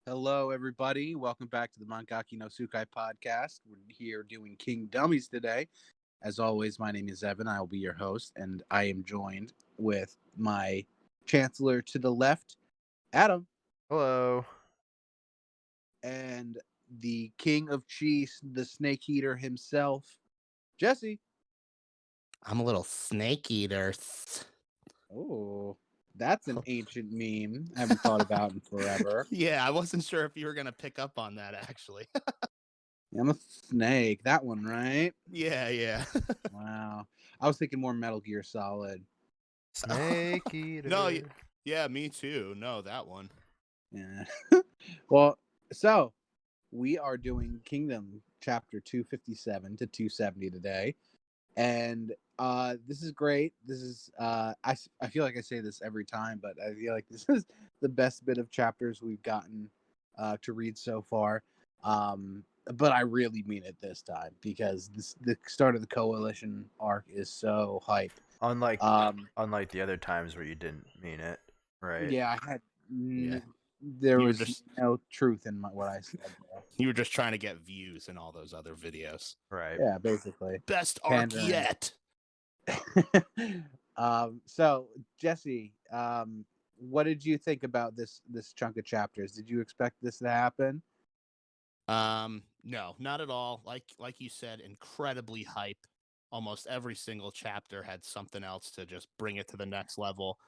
Hello, everybody. Welcome back to the Mangaki no Tsukai podcast. We're here doing King Dummies today. As always, my name is Evan. I will be your host, and I am joined with my chancellor to the left, Adam, Hello. and the king of cheese, the snake eater himself, Jesse. I'm a little snake eater. Oh, that's an ancient meme I haven't thought about in forever. Yeah, I wasn't sure if you were gonna pick up on that actually. I'm a snake. That one, right? Yeah. Wow. I was thinking more Metal Gear Solid. Snake eater. No, yeah, me too. No, that one. Yeah. Well, so we are doing Kingdom chapter 257 to 270 today. And this is great. This is I feel like I say this every time, but I feel like this is the best bit of chapters we've gotten to read so far. But I really mean it this time because the start of the coalition arc is so hype. Unlike the other times where you didn't mean it, right? Yeah, I had Yeah. there You were was just- no truth in what I said there. You were just trying to get views in all those other videos. Right. Yeah, basically. Best arc Pandering. yet. So Jesse, what did you think about this chunk of chapters? Did you expect this to happen? No, not at all. Like you said, incredibly hype. Almost every single chapter had something else to just bring it to the next level.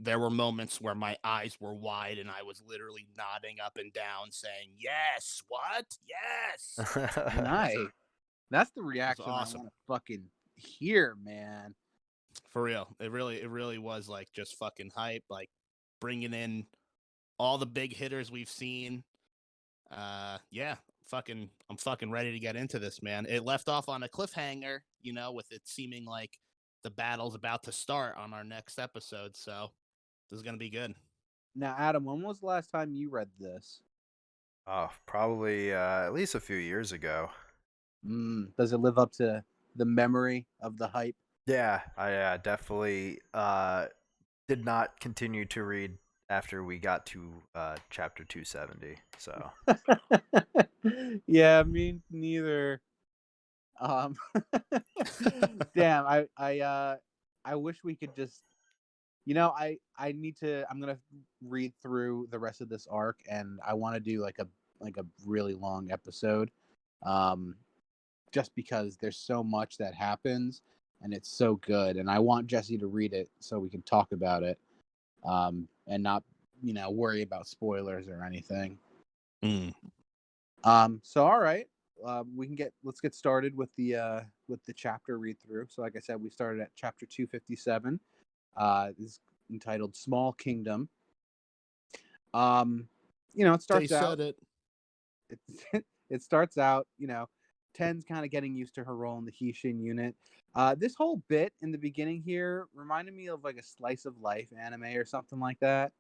There were moments where my eyes were wide and I was literally nodding up and down saying, "Yes, what? Yes." Nice. That's the reaction awesome. I want to fucking hear, man. For real. It really was like just fucking hype, like bringing in all the big hitters we've seen. Yeah, I'm fucking ready to get into this, man. It left off on a cliffhanger, with it seeming like the battle's about to start on our next episode, so this is going to be good. Now, Adam, when was the last time you read this? Oh, probably at least a few years ago. Does it live up to the memory of the hype? Yeah, I definitely did not continue to read after we got to chapter 270. So Yeah, me neither. Damn, I wish we could just, I'm gonna read through the rest of this arc, and I want to do like a really long episode, just because there's so much that happens, and it's so good, and I want Jesse to read it so we can talk about it, and not worry about spoilers or anything. So all right. Let's get started with the chapter read through. So like I said, we started at chapter 257. This is entitled Small Kingdom. It starts out it starts out, Ten's kind of getting used to her role in the Hishin unit. This whole bit in the beginning here reminded me of like a slice of life anime or something like that.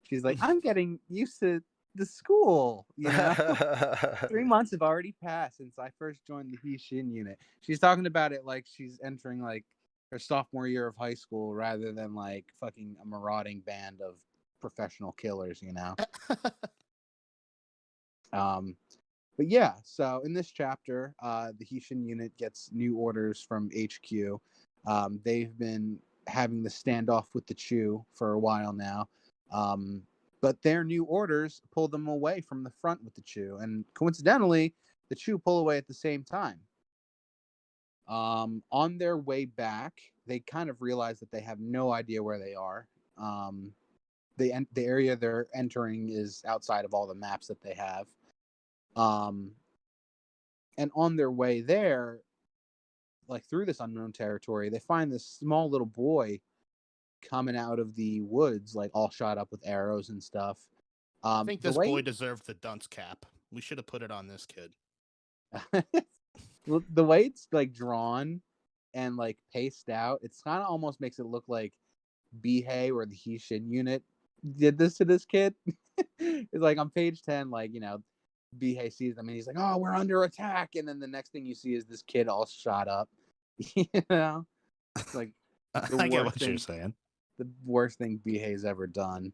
She's like, I'm getting used to the school, 3 months have already passed since I first joined the Hishin unit. She's talking about it like she's entering like her sophomore year of high school rather than like fucking a marauding band of professional killers, But yeah, so in this chapter, the Hishin unit gets new orders from HQ. They've been having the standoff with the Chu for a while now. But their new orders pull them away from the front with the Chu. And coincidentally, the Chu pull away at the same time. On their way back, they kind of realize that they have no idea where they are. The area they're entering is outside of all the maps that they have. And on their way there, like through this unknown territory, they find this small little boy coming out of the woods, like all shot up with arrows and stuff. I think this boy deserved the dunce cap. We should have put it on this kid. The way it's like drawn and like paced out, it's kind of almost makes it look like Bihei or the Hishin unit did this to this kid. It's like on page 10, like, Bihei sees them and he's like, "Oh, we're under attack," and then the next thing you see is this kid all shot up. It's like I get what you're saying. The worst thing Bihei's ever done.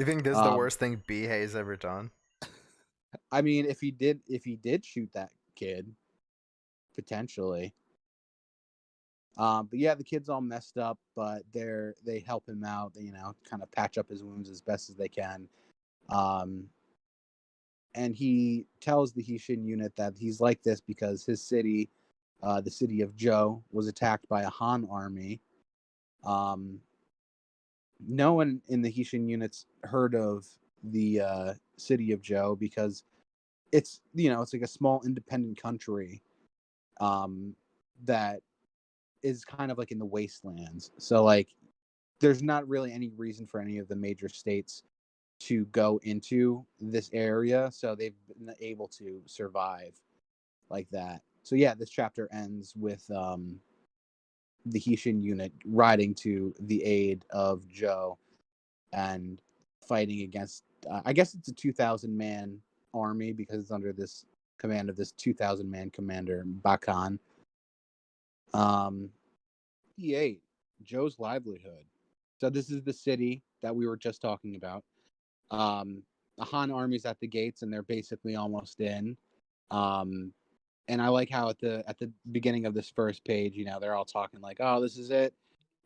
You think this is the worst thing Bihei's ever done? I mean, if he did shoot that kid, potentially. But yeah, the kid's all messed up, but they help him out. They, kind of patch up his wounds as best as they can. And he tells the Hishin unit that he's like this because his city, the city of Joe, was attacked by a Han army. No one in the Hishin units heard of the city of Joe because it's it's like a small independent country that is kind of like in the wastelands. So like there's not really any reason for any of the major states to go into this area, so they've been able to survive like that. So yeah, this chapter ends with the Hishin unit riding to the aid of Joe and fighting against I guess it's a 2,000 man army because it's under this command of this 2,000 man commander Bakan. E8, Joe's livelihood. So this is the city that we were just talking about. The Han army's at the gates and they're basically almost in. And I like how at the beginning of this first page, they're all talking like, "Oh, this is it.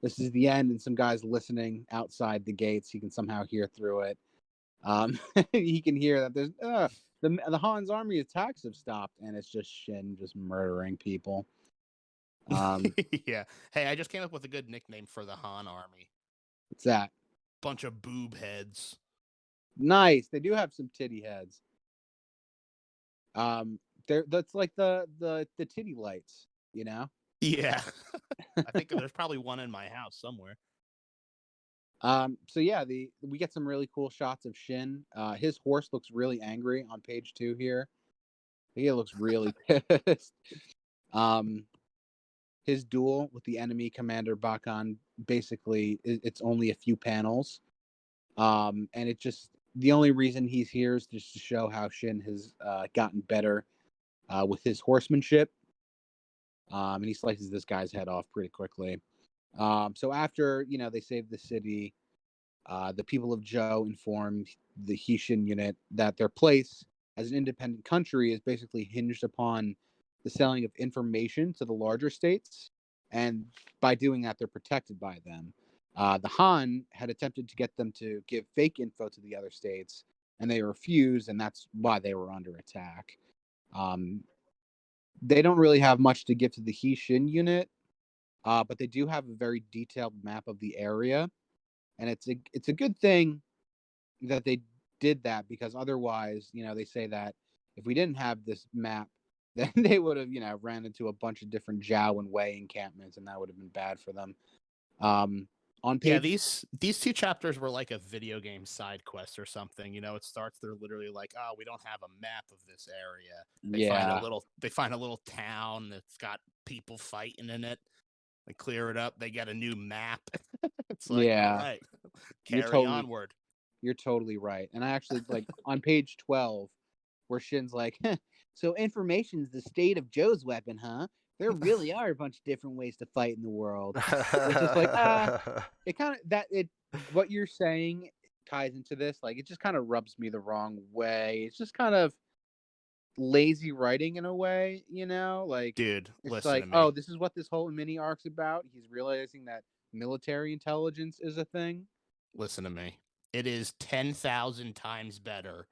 This is the end." And some guy's listening outside the gates. He can somehow hear through it. He can hear that there's the Han's army attacks have stopped, and it's just Shin just murdering people. Yeah. Hey, I just came up with a good nickname for the Han army. What's that? Bunch of boob heads. Nice. They do have some titty heads. That's like the titty lights, Yeah. I think there's probably one in my house somewhere. So yeah, we get some really cool shots of Shin. His horse looks really angry on page 2 here. He looks really pissed. His duel with the enemy commander Bakan, basically it's only a few panels. And it just, the only reason he's here is just to show how Shin has gotten better with his horsemanship. And he slices this guy's head off pretty quickly. So after, they save the city, the people of Joe informed the Hishin unit that their place as an independent country is basically hinged upon the selling of information to the larger states. And by doing that, they're protected by them. The Han had attempted to get them to give fake info to the other states, and they refused, and that's why they were under attack. They don't really have much to give to the Hishin unit, but they do have a very detailed map of the area. And it's a good thing that they did that because otherwise, they say that if we didn't have this map, then they would have, ran into a bunch of different Zhao and Wei encampments, and that would have been bad for them. On page, these 2 chapters were like a video game side quest or something. It starts, they're literally like, "Oh, we don't have a map of this area." They find a little town that's got people fighting in it. They clear it up. They get a new map. It's like, all right, carry onward. You're totally right. And I actually like on page 12, where Shin's like, "So information's the state of Joe's weapon, huh? There really are a bunch of different ways to fight in the world." It's just like, it kind of what you're saying ties into this. Like, it just kind of rubs me the wrong way. It's just kind of lazy writing in a way, like, dude, it's listen like, to me. oh, this is what this whole mini arc's about. He's realizing that military intelligence is a thing. Listen to me. It is 10,000 times better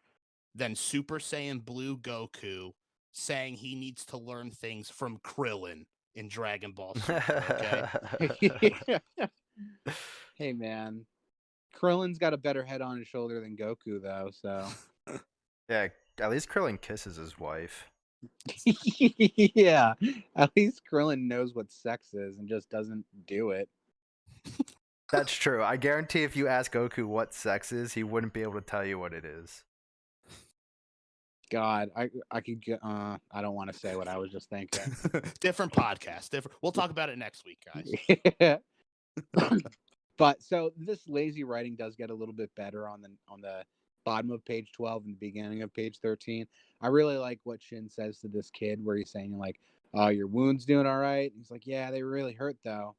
than Super Saiyan Blue Goku saying he needs to learn things from Krillin in Dragon Ball Super, okay? Hey, man. Krillin's got a better head on his shoulder than Goku, though, so. Yeah, at least Krillin kisses his wife. Yeah, at least Krillin knows what sex is and just doesn't do it. That's true. I guarantee if you ask Goku what sex is, he wouldn't be able to tell you what it is. God, I could get. I don't want to say what I was just thinking. Different podcast. We'll talk about it next week, guys. Yeah. But so this lazy writing does get a little bit better on the bottom of page 12 and the beginning of page 13. I really like what Shin says to this kid, where he's saying like, "Oh, your wound's doing all right." He's like, "Yeah, they really hurt though."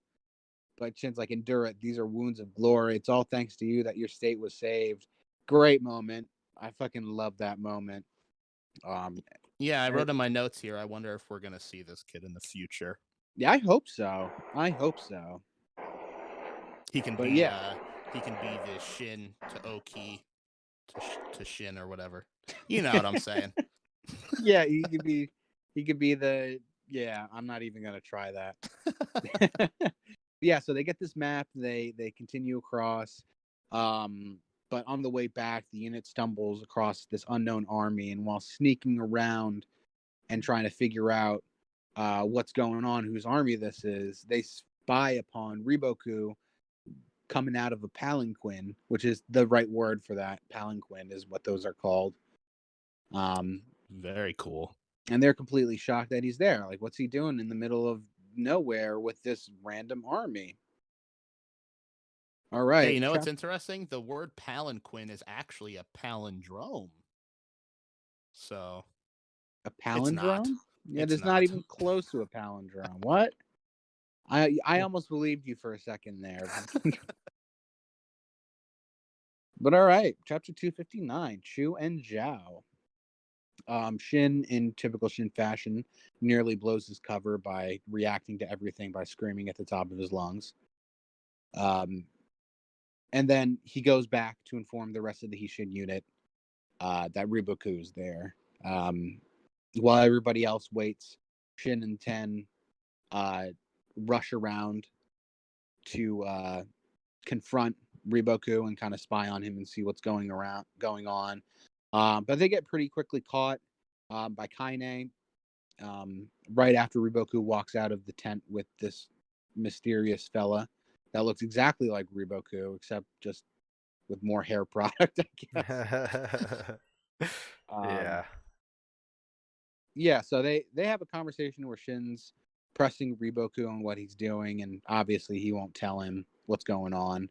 But Shin's like, "Endure it. These are wounds of glory. It's all thanks to you that your state was saved. Great moment. I fucking love that moment. Yeah, I wrote in my notes here. I wonder if we're gonna see this kid in the future. Yeah, I hope so. I hope so. He can But be yeah. he can be the Shin to Oki to Shin or whatever. You know what I'm saying? Yeah, he could be the yeah, I'm not even gonna try that. Yeah, so they get this map, they continue across. But on the way back, the unit stumbles across this unknown army, and while sneaking around and trying to figure out what's going on, whose army this is, they spy upon Riboku coming out of a palanquin, which is the right word for that. Palanquin is what those are called. Very cool. And they're completely shocked that he's there. Like, what's he doing in the middle of nowhere with this random army? All right. Hey, you know what's interesting? The word palanquin is actually a palindrome. So a it's not. palindrome? Yeah, It's it's not not. even close to a palindrome. What? I almost believed you for a second there. But all right, chapter 259, Chu and Zhao. Shin, in typical Shin fashion, nearly blows his cover by reacting to everything by screaming at the top of his lungs. And then he goes back to inform the rest of the Hishin unit that Riboku's there. While everybody else waits, Shin and Ten rush around to confront Riboku and kind of spy on him and see what's going on. But they get pretty quickly caught by Kaine right after Riboku walks out of the tent with this mysterious fella that looks exactly like Riboku, except just with more hair product, I guess. Yeah. Yeah, so they have a conversation where Shin's pressing Riboku on what he's doing, and obviously he won't tell him what's going on.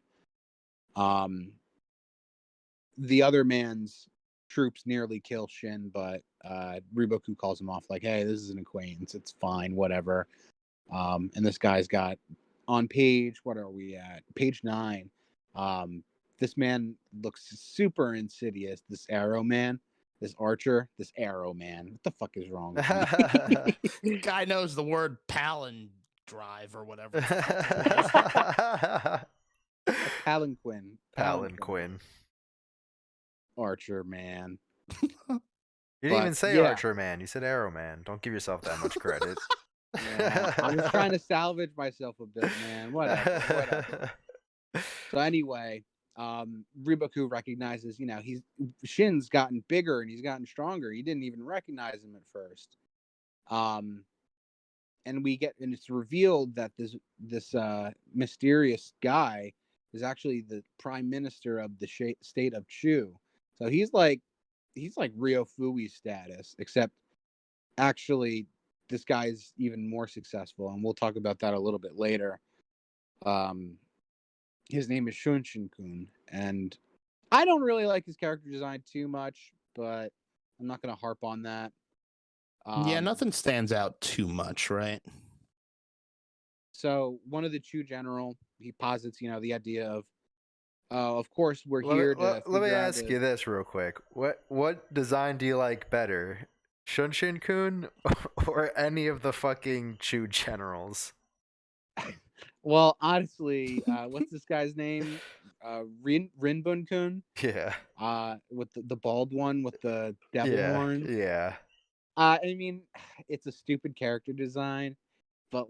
The other man's troops nearly kill Shin, but Riboku calls him off like, hey, this is an acquaintance. It's fine, whatever. And this guy's got on page, what are we at? Page 9. This man looks super insidious. This arrow man, this archer, this arrow man. What the fuck is wrong with me? Guy knows the word palindrive or whatever. Palanquin. Palanquin. Archer man. You didn't even say Archer Man. You said Arrow Man. Don't give yourself that much credit. Yeah, I'm just trying to salvage myself a bit, man. Whatever. So anyway, Riboku recognizes, Shin's gotten bigger and he's gotten stronger. He didn't even recognize him at first. And it's revealed that this mysterious guy is actually the prime minister of the state of Chu. So he's like Ryo Fui status, except actually this guy's even more successful, and we'll talk about that a little bit later. His name is Shunshin-kun, and I don't really like his character design too much, but I'm not going to harp on that. Yeah, nothing stands out too much, right? So one of the Chu general, he posits, the idea of course, we're here to. Let me ask you this real quick. What design do you like better, Shunshin-kun or any of the fucking Chu generals? Well, honestly, what's this guy's name? Rinbun-kun? Yeah. With the bald one with the devil horn. Yeah. I mean, it's a stupid character design, but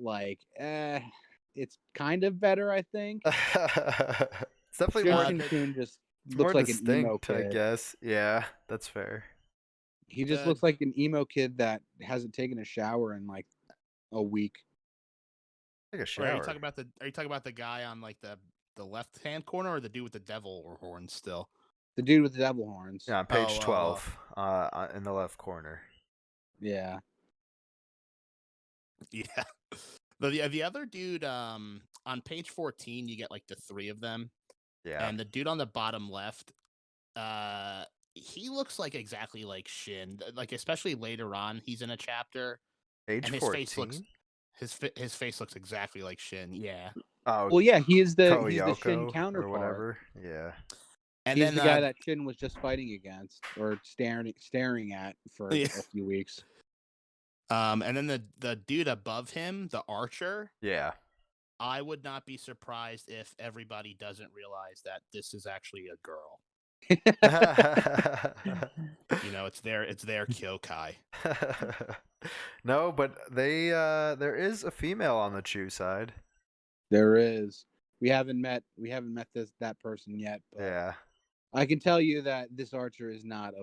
it's kind of better, I think. It's definitely Shunshin-kun just looks like an emo kid. I guess. Yeah, that's fair. He just looks like an emo kid that hasn't taken a shower in like a week. Take a shower. Are you talking about the guy on like the left hand corner or the dude with the devil horns still? The dude with the devil horns. Yeah, on page 12, in the left corner. Yeah. Yeah. The other dude on page 14, you get like the 3 of them. Yeah. And the dude on the bottom left, he looks like exactly like Shin. Like especially later on, he's in a chapter. Page and 14. His face looks exactly like Shin. Yeah. Oh, well, yeah, he is the Yoko Shin counterpart. or whatever. Yeah. And He's then the guy that Shin was just fighting against or staring at for Yeah. a few weeks. and then the dude above him, the archer. Yeah. I would not be surprised if everybody doesn't realize that this is actually a girl. You know, it's their Kyokai. No, but there is a female on the Chu side. There is. We haven't met that person yet, but Yeah. I can tell you that this archer is not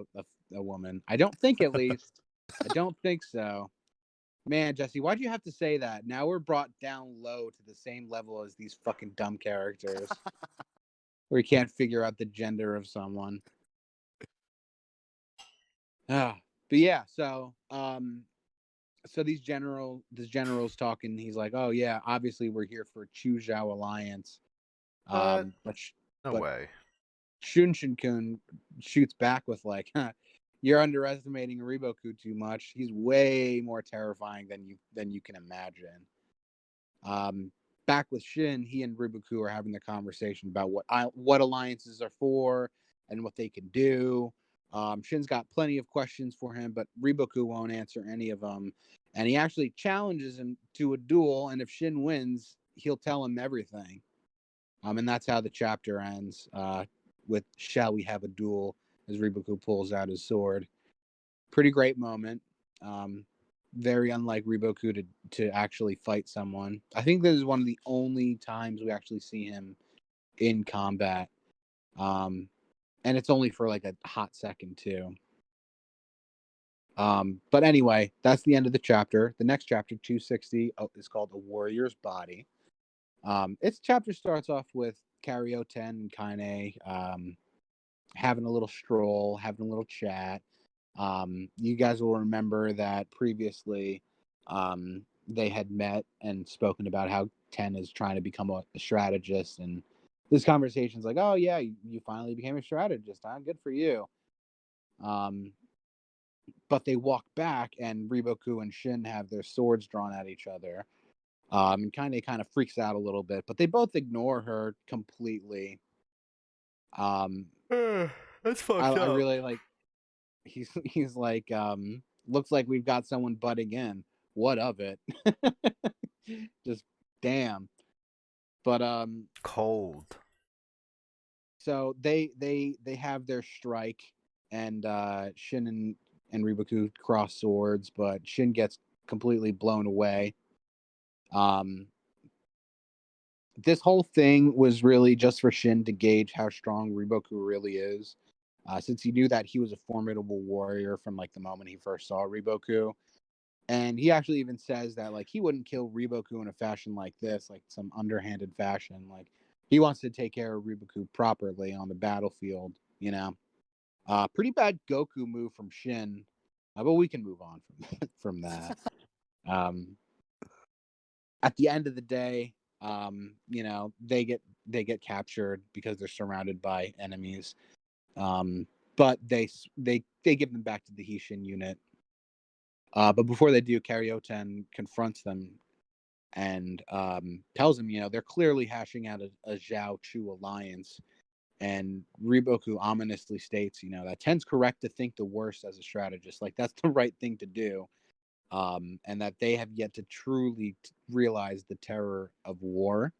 a woman. I don't think, at least. I don't think so. Man, Jesse, why'd you have to say that? Now we're brought down low to the same level as these fucking dumb characters. Where you can't figure out the gender of someone. But yeah, so this general's talking. He's like, "Oh yeah, obviously we're here for Chu Zhao Alliance." But But no way. Shunshin-kun shoots back with like, huh, "You're underestimating Riboku too much. He's way more terrifying than you can imagine." Back with Shin, he and Riboku are having the conversation about what alliances are for and what they can do. Shin's got plenty of questions for him, but Riboku won't answer any of them. And he actually challenges him to a duel, and if Shin wins, he'll tell him everything. And that's how the chapter ends, with "Shall we have a duel?" as Riboku pulls out his sword. Pretty great moment. Very unlike Riboku to actually fight someone. I think this is one of the only times we actually see him in combat. And it's only for like a hot second too. But anyway, that's the end of the chapter. The next chapter, 260, is called "A Warrior's Body." Its chapter starts off with Karyoten and Kaine having a little stroll, having a little chat. You guys will remember that previously they had met and spoken about how Ten is trying to become a strategist, and this conversation's like, "Oh yeah, you finally became a strategist, huh? Good for you." But they walk back, and Riboku and Shin have their swords drawn at each other. And kind of freaks out a little bit, but they both ignore her completely. That's fucked I up. really like. He's like, looks like we've got someone butting in. What of it? Just damn. But Cold. so they have their strike, and Shin and Riboku cross swords, but Shin gets completely blown away. This whole thing was really just for Shin to gauge how strong Riboku really is. Since he knew that he was a formidable warrior from like the moment he first saw Riboku. And he actually even says that like he wouldn't kill Riboku in a fashion like this, like some underhanded fashion. Like he wants to take care of Riboku properly on the battlefield, you know. Pretty bad Goku move from Shin, but we can move on from that. At the end of the day, you know, they get captured because they're surrounded by enemies. But they give them back to the Hishin unit. But before they do, Karyoten confronts them and tells them, you know, they're clearly hashing out a Zhao Chu alliance. And Riboku ominously states, you know, that Ten's correct to think the worst as a strategist. Like, that's the right thing to do. And that they have yet to truly realize the terror of war.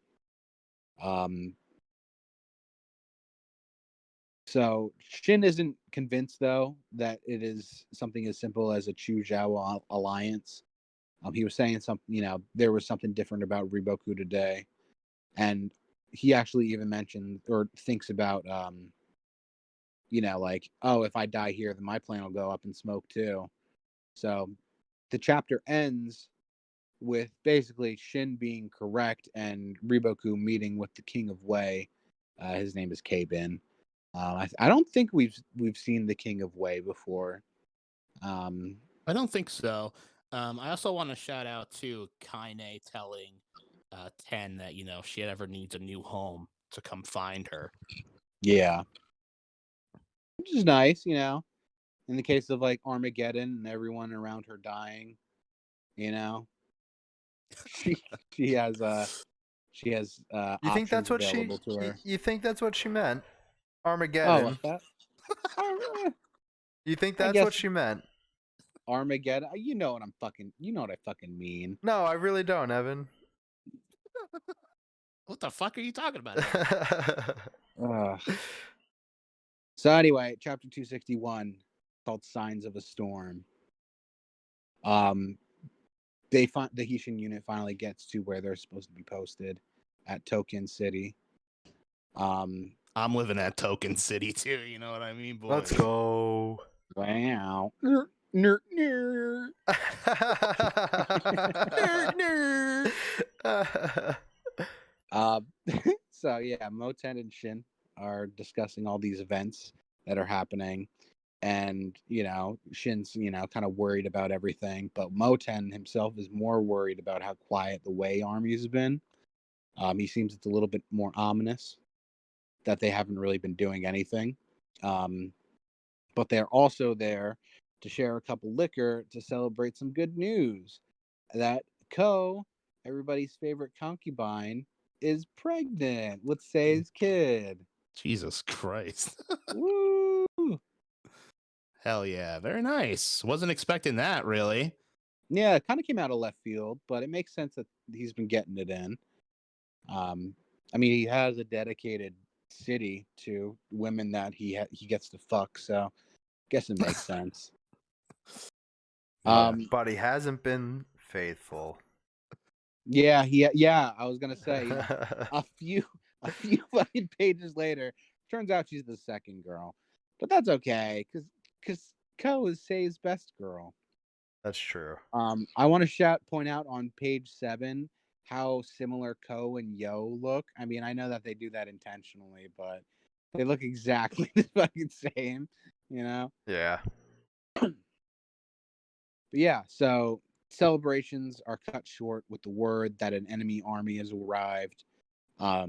So Shin isn't convinced, though, that it is something as simple as a Chu Zhao alliance. He was saying something, you know, there was something different about Riboku today. And he actually even mentioned or thinks about, you know, like, oh, if I die here, then my plane will go up in smoke too. So the chapter ends with basically Shin being correct and Riboku meeting with the King of Wei. His name is K-Bin. I don't think we've seen the King of Wei before. I don't think so. I also want to shout out to Kaine telling Ten that, you know, if she ever needs a new home to come find her. Yeah, which is nice, you know. In the case of like Armageddon and everyone around her dying, you know, she has You think options that's what available to her. you think that's what she meant? Armageddon. that? You think I that's guess what she meant? Armageddon. You know what I fucking mean. No, I really don't, Evan. What the fuck are you talking about? Ugh. So anyway, chapter 261, called Signs of a Storm. The Hisshin unit finally gets to where they're supposed to be posted at Token City. I'm living at Token City too. You know what I mean, boys? Let's go. Wow. So yeah, Moten and Shin are discussing all these events that are happening, and Shin's kind of worried about everything, but Moten himself is more worried about how quiet the Wei army has been. He seems it's a little bit more ominous that they haven't really been doing anything, but they're also there to share a cup of liquor to celebrate some good news that Ko, everybody's favorite concubine, is pregnant with Sei's kid. Jesus Christ. Woo! Hell yeah. Very nice. Wasn't expecting that, really. Yeah, it kind of came out of left field, but it makes sense that he's been getting it in. I mean, he has a dedicated city to women that he gets to fuck, so I guess it makes sense. But he hasn't been faithful. Yeah, I was gonna say, a few fucking pages later, turns out she's the second girl, but that's okay, because Ko is Sei's best girl. That's true. I want to point out on page 7 how similar Ko and Yo look. I mean, I know that they do that intentionally, but they look exactly the fucking same, Yeah. But yeah, so celebrations are cut short with the word that an enemy army has arrived, for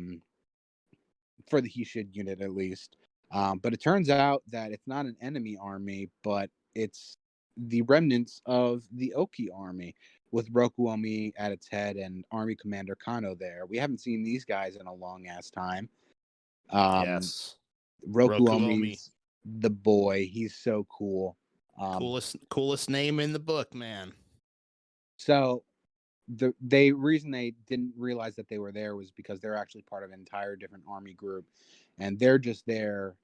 the Hisshin unit at least. But it turns out that it's not an enemy army, but it's the remnants of the Oki army, with Rokuomi at its head and Army Commander Kano there. We haven't seen these guys in a long ass time. Yes. Rokuomi's the boy. He's so cool. Coolest name in the book, man. So the reason they didn't realize that they were there was because they're actually part of an entire different army group, and they're just there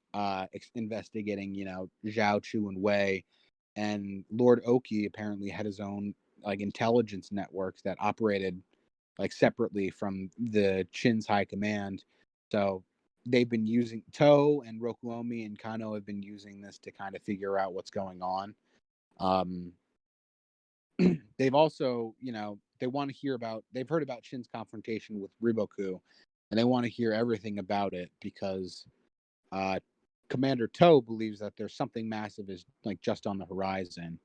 investigating, Zhao Chu and Wei. And Lord Oki apparently had his own intelligence networks that operated separately from the Qin's high command. So they've been using To and Rokuomi and Kano have been using this to kind of figure out what's going on. They've also, they want to hear they've heard about Shin's confrontation with Riboku, and they want to hear everything about it because Commander To believes that there's something massive is just on the horizon.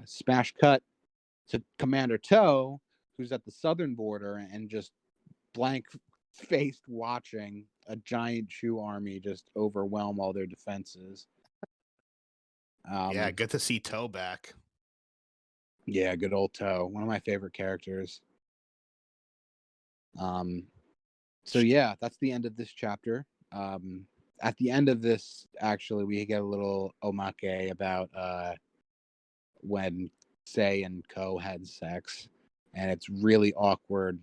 Smash cut to Commander To, who's at the southern border and just blank-faced watching a giant Chu army just overwhelm all their defenses. Yeah, good to see To back. Yeah, good old To, one of my favorite characters. So yeah, that's the end of this chapter. At the end of this, actually, we get a little omake about when Sei and Ko had sex, and it's really awkward,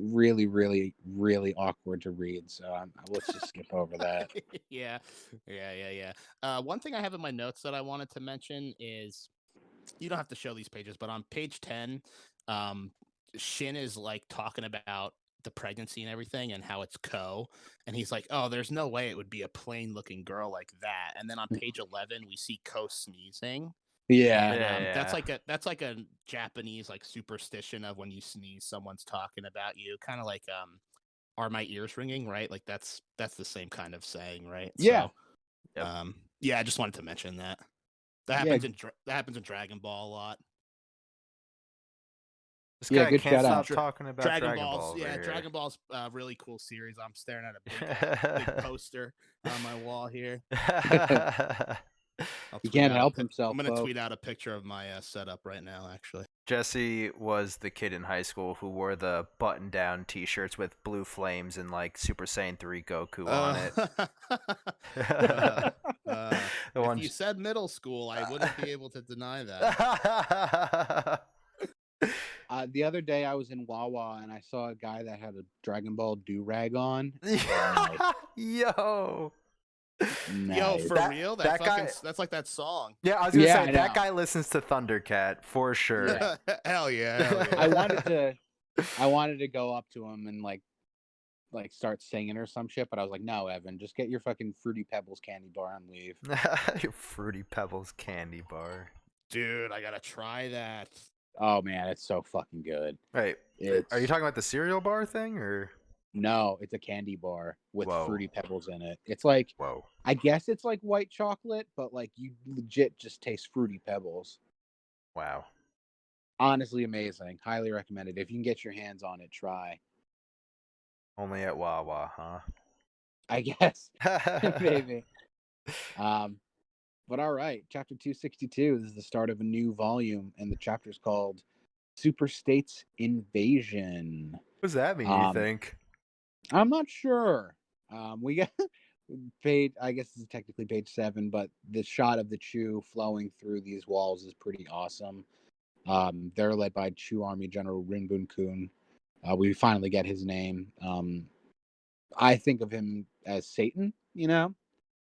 really, really, really awkward to read. So let's just skip over that. Yeah. One thing I have in my notes that I wanted to mention is, you don't have to show these pages, but on page 10, Shin is talking about the pregnancy and everything and how it's Ko, and he's like, oh, there's no way it would be a plain looking girl like that. And then on page 11 we see Ko sneezing. Yeah. And that's like a Japanese superstition of when you sneeze, someone's talking about you, kind of are my ears ringing, right? That's the same kind of saying, right? Yeah. So I just wanted to mention that. That happens in Dragon Ball a lot. This guy good can't shout stop talking about Dragon Ball. Yeah, here. Dragon Ball's a really cool series. I'm staring at a big poster on my wall here. He can't help himself. I'm gonna folks. tweet out a picture of my setup right now. Actually, Jesse was the kid in high school who wore the button-down T-shirts with blue flames and like Super Saiyan 3 Goku on it. If you said middle school, I wouldn't be able to deny that. The other day I was in Wawa and I saw a guy that had a Dragon Ball do-rag on. Yo. Nice. Yo, for real? That fucking, guy, that's like that song. Yeah, I was gonna say I that know. guy listens to Thundercat for sure. Yeah. Hell yeah. I wanted to go up to him and like start singing or some shit, but I was like, no, Evan, just get your fucking Fruity Pebbles candy bar and leave. Your Fruity Pebbles candy bar. Dude, I gotta try that. Oh man, it's so fucking good. Wait, are you talking about the cereal bar thing or? No, it's a candy bar with Whoa. Fruity Pebbles in it. It's like, whoa. I guess it's like white chocolate, but like you legit just taste Fruity Pebbles. Wow. Honestly amazing. Highly recommended. If you can get your hands on it, try. Only at Wawa, huh? I guess. Maybe. But all right, chapter 262 is the start of a new volume, and the chapter is called Super States Invasion. What does that mean, you think? I'm not sure. We got page, I guess this is technically page 7, but the shot of the Chu flowing through these walls is pretty awesome. They're led by Chu Army General Rinbun Kun. We finally get his name. I think of him as Satan, you know?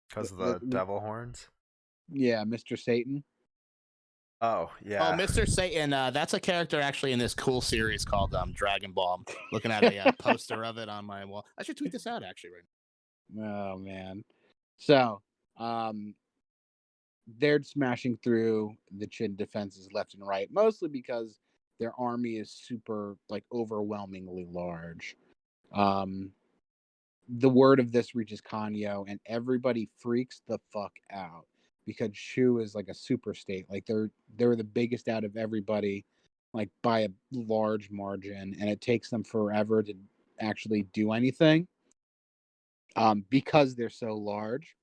Because of the devil horns? Yeah, Mr. Satan. Oh, yeah. Oh, Mr. Satan, that's a character actually in this cool series called Dragon Ball. I'm looking at a poster of it on my wall. I should tweet this out actually right now. Oh, man. So, they're smashing through the Chin defenses left and right, mostly because their army is super, like, overwhelmingly large. The word of this reaches Kanyo, and everybody freaks the fuck out because Shu is like a super state. Like they're the biggest out of everybody, like by a large margin, and it takes them forever to actually do anything. Because they're so large.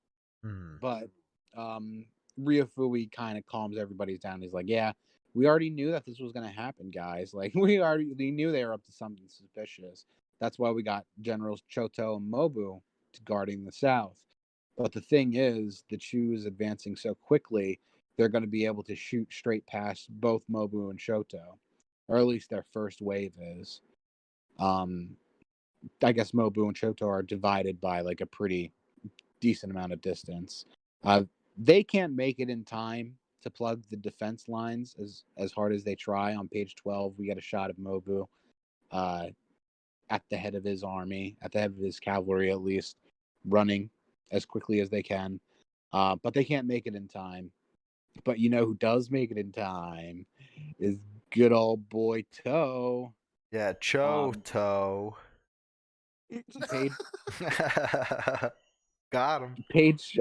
But Ryufui kind of calms everybody down. He's like, yeah, we already knew that this was going to happen, guys. Like, we knew they were up to something suspicious. That's why we got Generals Choto and Mobu guarding the south. But the thing is, the Chu is advancing so quickly, they're going to be able to shoot straight past both Mobu and Shoto. Or at least their first wave is. I guess Mobu and Shoto are divided by like a pretty decent amount of distance. They can't make it in time to plug the defense lines as hard as they try. On page 12, we get a shot of Mobu at the head of his army, at the head of his cavalry at least, running as quickly as they can. But they can't make it in time. But you know who does make it in time is good old boy Toe. Yeah, Choto. Got him. Page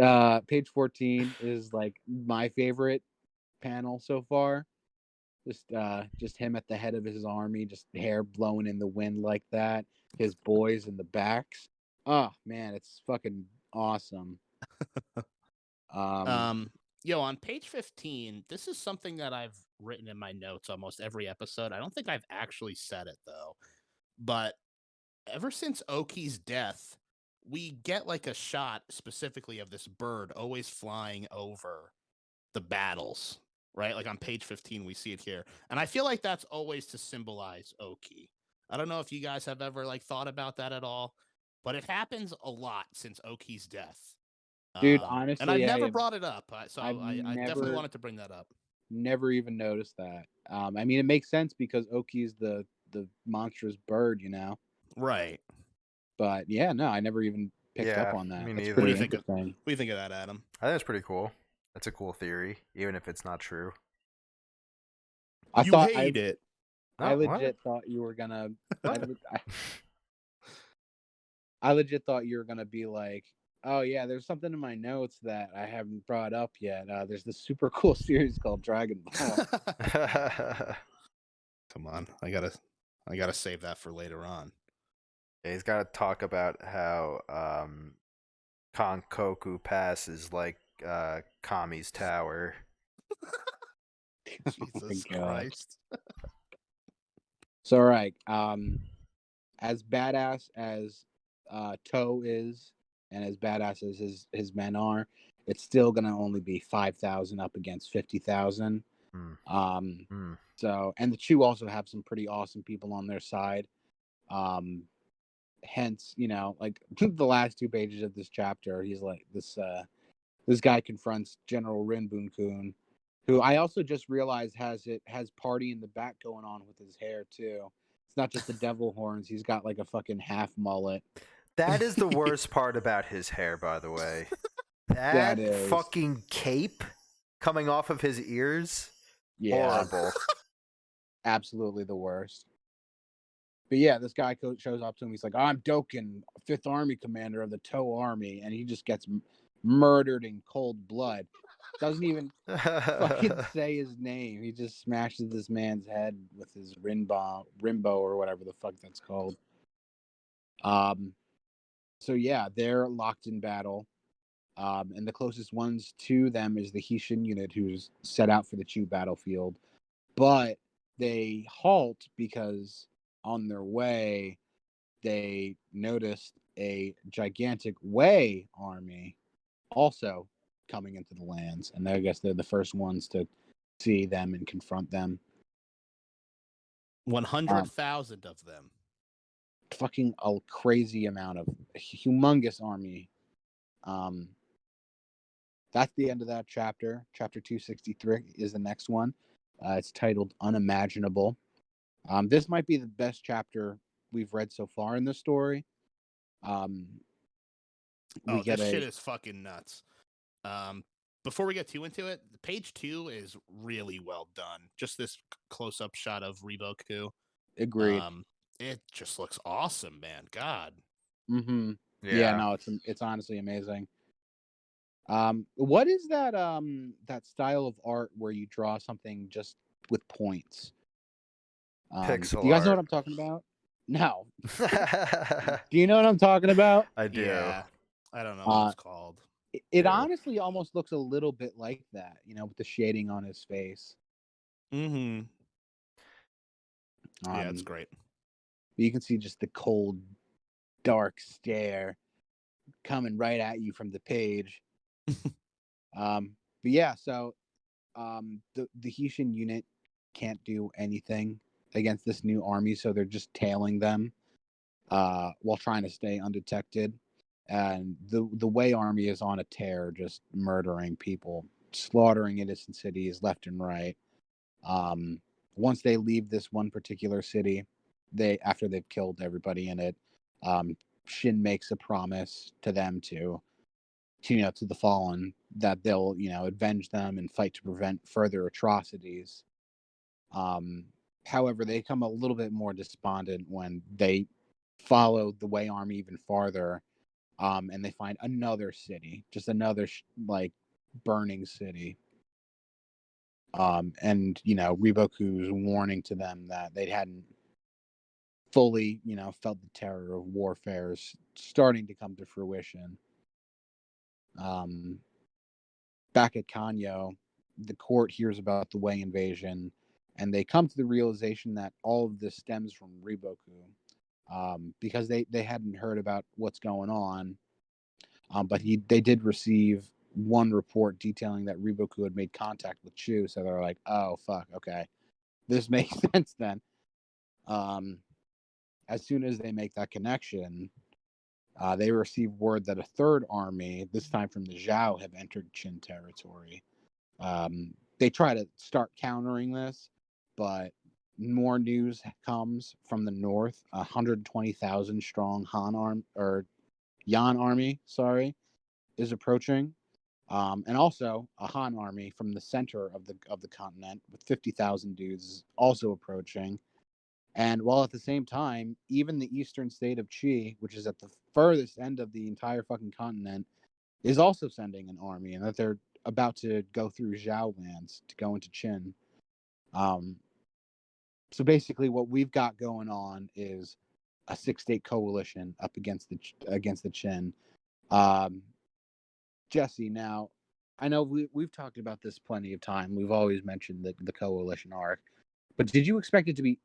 14 is like my favorite panel so far. Just him at the head of his army, just hair blowing in the wind like that. His boys in the backs. Oh man, it's fucking awesome. Yo, on page 15, this is something that I've written in my notes almost every episode. I don't think I've actually said it though. But ever since Oki's death, we get like a shot specifically of this bird always flying over the battles, right? Like on page 15, we see it here. And I feel like that's always to symbolize Oki. I don't know if you guys have ever like thought about that at all, but it happens a lot since Oki's death. Dude, honestly, and I've never brought it up, so I never, definitely wanted to bring that up. Never even noticed that. I mean, it makes sense because Oki's the monstrous bird, you know? Right. But yeah, no, I never even picked up on that. That's What pretty do you interesting. what do you think of that, Adam? I think it's pretty cool. That's a cool theory, even if it's not true. I legit thought you were gonna. I legit thought you were gonna be like, oh yeah, there's something in my notes that I haven't brought up yet. There's this super cool series called Dragon Ball. Come on, I gotta save that for later on. Yeah, he's got to talk about how Kangoku Pass is like Kami's tower. Jesus God. Christ. So, all right. As badass as Toe is, and as badass as his men are, it's still gonna only be 5,000 up against 50,000. So, and the Chew also have some pretty awesome people on their side. Hence, like the last 2 pages of this chapter, he's like this guy confronts General Rinbun-kun, who I also just realized has party in the back going on with his hair too. It's not just the devil horns; he's got like a fucking half mullet. That is the worst part about his hair, by the way. That That is. fucking cape coming off of his ears. Yeah, Horrible. absolutely the worst. But yeah, this guy shows up to him. He's like, "I'm Doken, 5th Army commander of the Toe Army," and he just gets murdered in cold blood. Doesn't even fucking say his name. He just smashes this man's head with his Rimbo or whatever the fuck that's called. So yeah, they're locked in battle. And the closest ones to them is the Hishin unit, who's set out for the Chu battlefield. But they halt because on their way, they noticed a gigantic Wei army also coming into the lands. And I guess they're the first ones to see them and confront them. 100,000 of them. Fucking a crazy amount of humongous army. That's the end of that chapter. Chapter 263 is the next one. It's titled Unimaginable. This might be the best chapter we've read so far in the story. This shit is fucking nuts. Before we get too into it, page 2 is really well done. Just this close-up shot of Riboku. Agreed. It just looks awesome, man. God. Mm-hmm. Yeah, no, it's honestly amazing. What is that that style of art where you draw something just with points? Pixel do you guys art. know what I'm talking about? No. Do you know what I'm talking about? I do. Yeah. I don't know what it's called. It honestly almost looks a little bit like that, with the shading on his face. Mm-hmm. Yeah, it's great. You can see just the cold, dark stare coming right at you from the page. But yeah, so the Hishin unit can't do anything against this new army, so they're just tailing them while trying to stay undetected. And the Wei army is on a tear, just murdering people, slaughtering innocent cities left and right. Once they leave this one particular city, after they've killed everybody in it, Shin makes a promise to them to the fallen, that they'll avenge them and fight to prevent further atrocities. However, they become a little bit more despondent when they follow the Wei army even farther, and they find another city, just another burning city. And Riboku's warning to them that they hadn't fully felt the terror of warfare starting to come to fruition. Back at Kanyo, the court hears about the Wei invasion, and they come to the realization that all of this stems from Riboku, because they hadn't heard about what's going on. But they did receive one report detailing that Riboku had made contact with Chu, so they're like, "Oh fuck, okay, this makes sense then." As soon as they make that connection, they receive word that a third army, this time from the Zhao, have entered Qin territory. They try to start countering this, but more news comes from the north. 120,000 strong Yan army, is approaching, and also a Han army from the center of the continent with 50,000 dudes is also approaching. And while at the same time, even the eastern state of Qi, which is at the furthest end of the entire fucking continent, is also sending an army, and that they're about to go through Zhao lands to go into Qin. So basically, what we've got going on is a 6-state coalition up against the Qin. Jesse, now I know we've talked about this plenty of time. We've always mentioned the coalition arc, but did you expect it to be?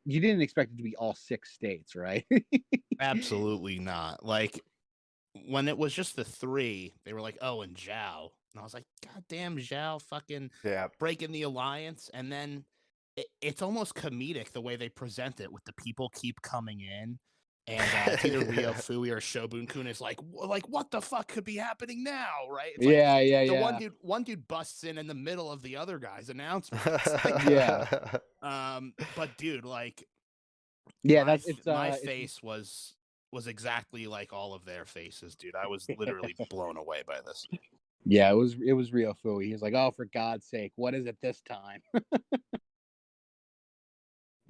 You didn't expect it to be all 6 states, right? Absolutely not. Like when it was just the 3, they were like, "Oh, and Zhao," and I was like, "God damn, Zhao, fucking Yeah. breaking the alliance." And then it's almost comedic the way they present it, with the people keep coming in, and it's either Rio Fui or Shobun Kun is like, what the fuck could be happening now, right? It's like the one dude busts in the middle of the other guy's announcement. It's like, Yeah. But dude, like, Yeah, my face was exactly like all of their faces, dude. I was literally blown away by this. Yeah, it was Rio Fui. He was like, "Oh, for God's sake, what is it this time?"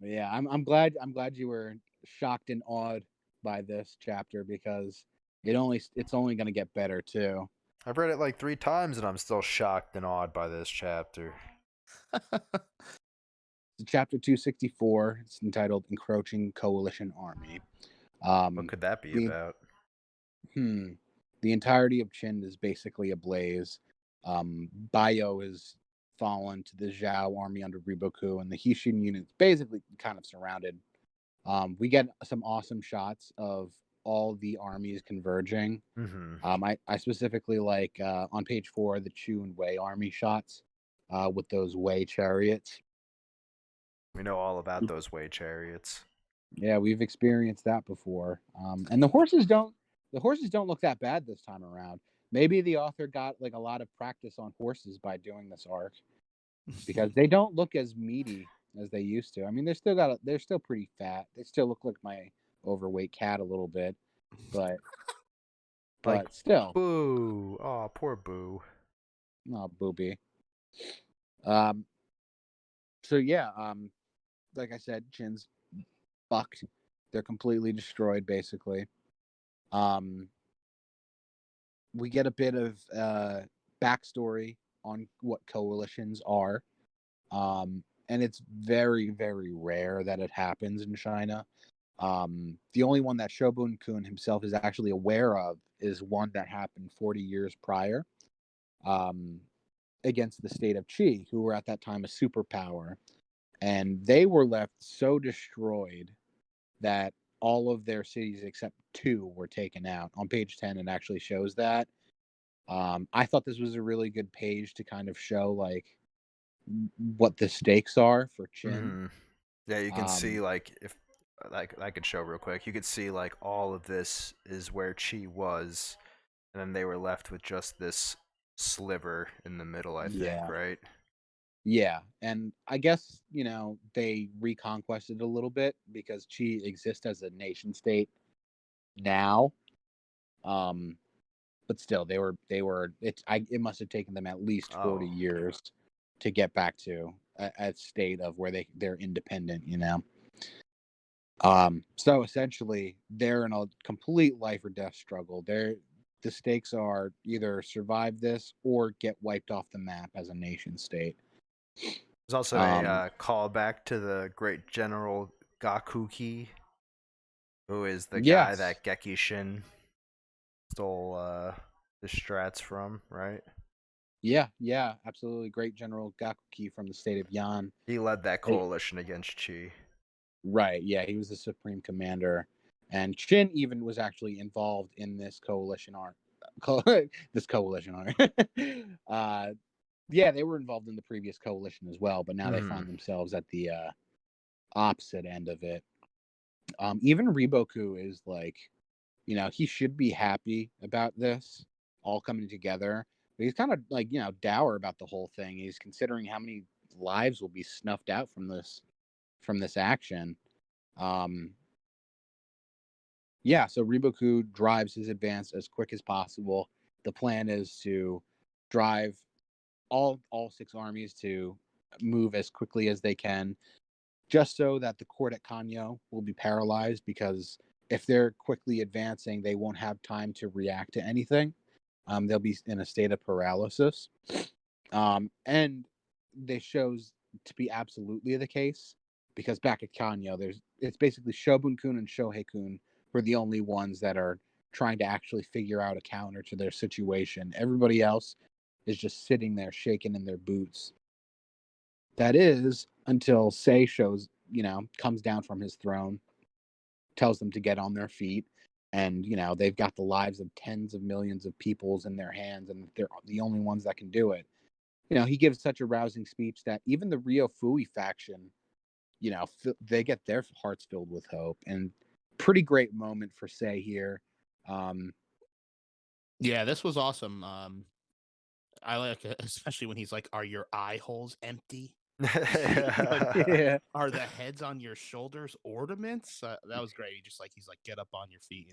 Yeah, I'm glad you were shocked and awed by this chapter, because it's only going to get better too. I've read it like 3 times and I'm still shocked and awed by this chapter. Chapter 264. It's entitled "Encroaching Coalition Army." What could that be about? The entirety of Chin is basically ablaze. Bayo is fallen to the Zhao army under Riboku, and the Hishin unit's basically kind of surrounded. We get some awesome shots of all the armies converging. I specifically like on page 4 the Chu and Wei army shots with those Wei chariots. We know all about those Wei chariots. Yeah, we've experienced that before. And the horses don't look that bad this time around. Maybe the author got like a lot of practice on horses by doing this arc, because they don't look as meaty as they used to. I mean, they're still pretty fat. They still look like my overweight cat a little bit, but Like, still. Boo! Oh, poor Boo. Oh, booby. So yeah, like I said, Chin's fucked. They're completely destroyed, basically. We get a bit of backstory on what coalitions are. And it's very, very rare that it happens in China. The only one that Shobun Kun himself is actually aware of is one that happened 40 years prior, against the state of Qi, who were at that time a superpower. And they were left so destroyed that all of their cities except 2 were taken out. On page 10, it actually shows that. I thought this was a really good page to kind of show like what the stakes are for Chin. Yeah, you can see, like, if like I could show real quick, you could see like all of this is where Chi was, and then they were left with just this sliver in the middle, I think, right? Yeah, and I guess, they reconquested a little bit because Chi exists as a nation state now. But still, it must have taken them at least 40 years to get back to a state of where they're independent, So essentially, they're in a complete life or death struggle. The stakes are either survive this or get wiped off the map as a nation state. There's also a callback to the great General Gakuki, who is the guy that Geki Shin stole the strats from, right? Yeah, absolutely. Great General Gakuki from the state of Yan. He led that coalition against Chi. Right, yeah, he was the supreme commander. And Chin even was actually involved in this coalition arc. Yeah, they were involved in the previous coalition as well, but now they find themselves at the opposite end of it. Even Riboku is like, he should be happy about this all coming together, but he's kind of like, dour about the whole thing. He's considering how many lives will be snuffed out from this action. Yeah, so Riboku drives his advance as quick as possible. The plan is to drive all 6 armies to move as quickly as they can, just so that the court at Kanyo will be paralyzed, because if they're quickly advancing, they won't have time to react to anything. They'll be in a state of paralysis. And this shows to be absolutely the case, because back at Kanyo, it's basically Shobun-kun and Shohei-kun who are the only ones that are trying to actually figure out a counter to their situation. Everybody else is just sitting there shaking in their boots. That is until Sei comes down from his throne, tells them to get on their feet, and they've got the lives of tens of millions of peoples in their hands, and they're the only ones that can do it. He gives such a rousing speech that even the Ryofui faction, they get their hearts filled with hope. And pretty great moment for Sei here. Yeah, this was awesome. I like it, especially when he's like, "Are your eye holes empty? Yeah. Are the heads on your shoulders ornaments?" That was great. He's like, "Get up on your feet,"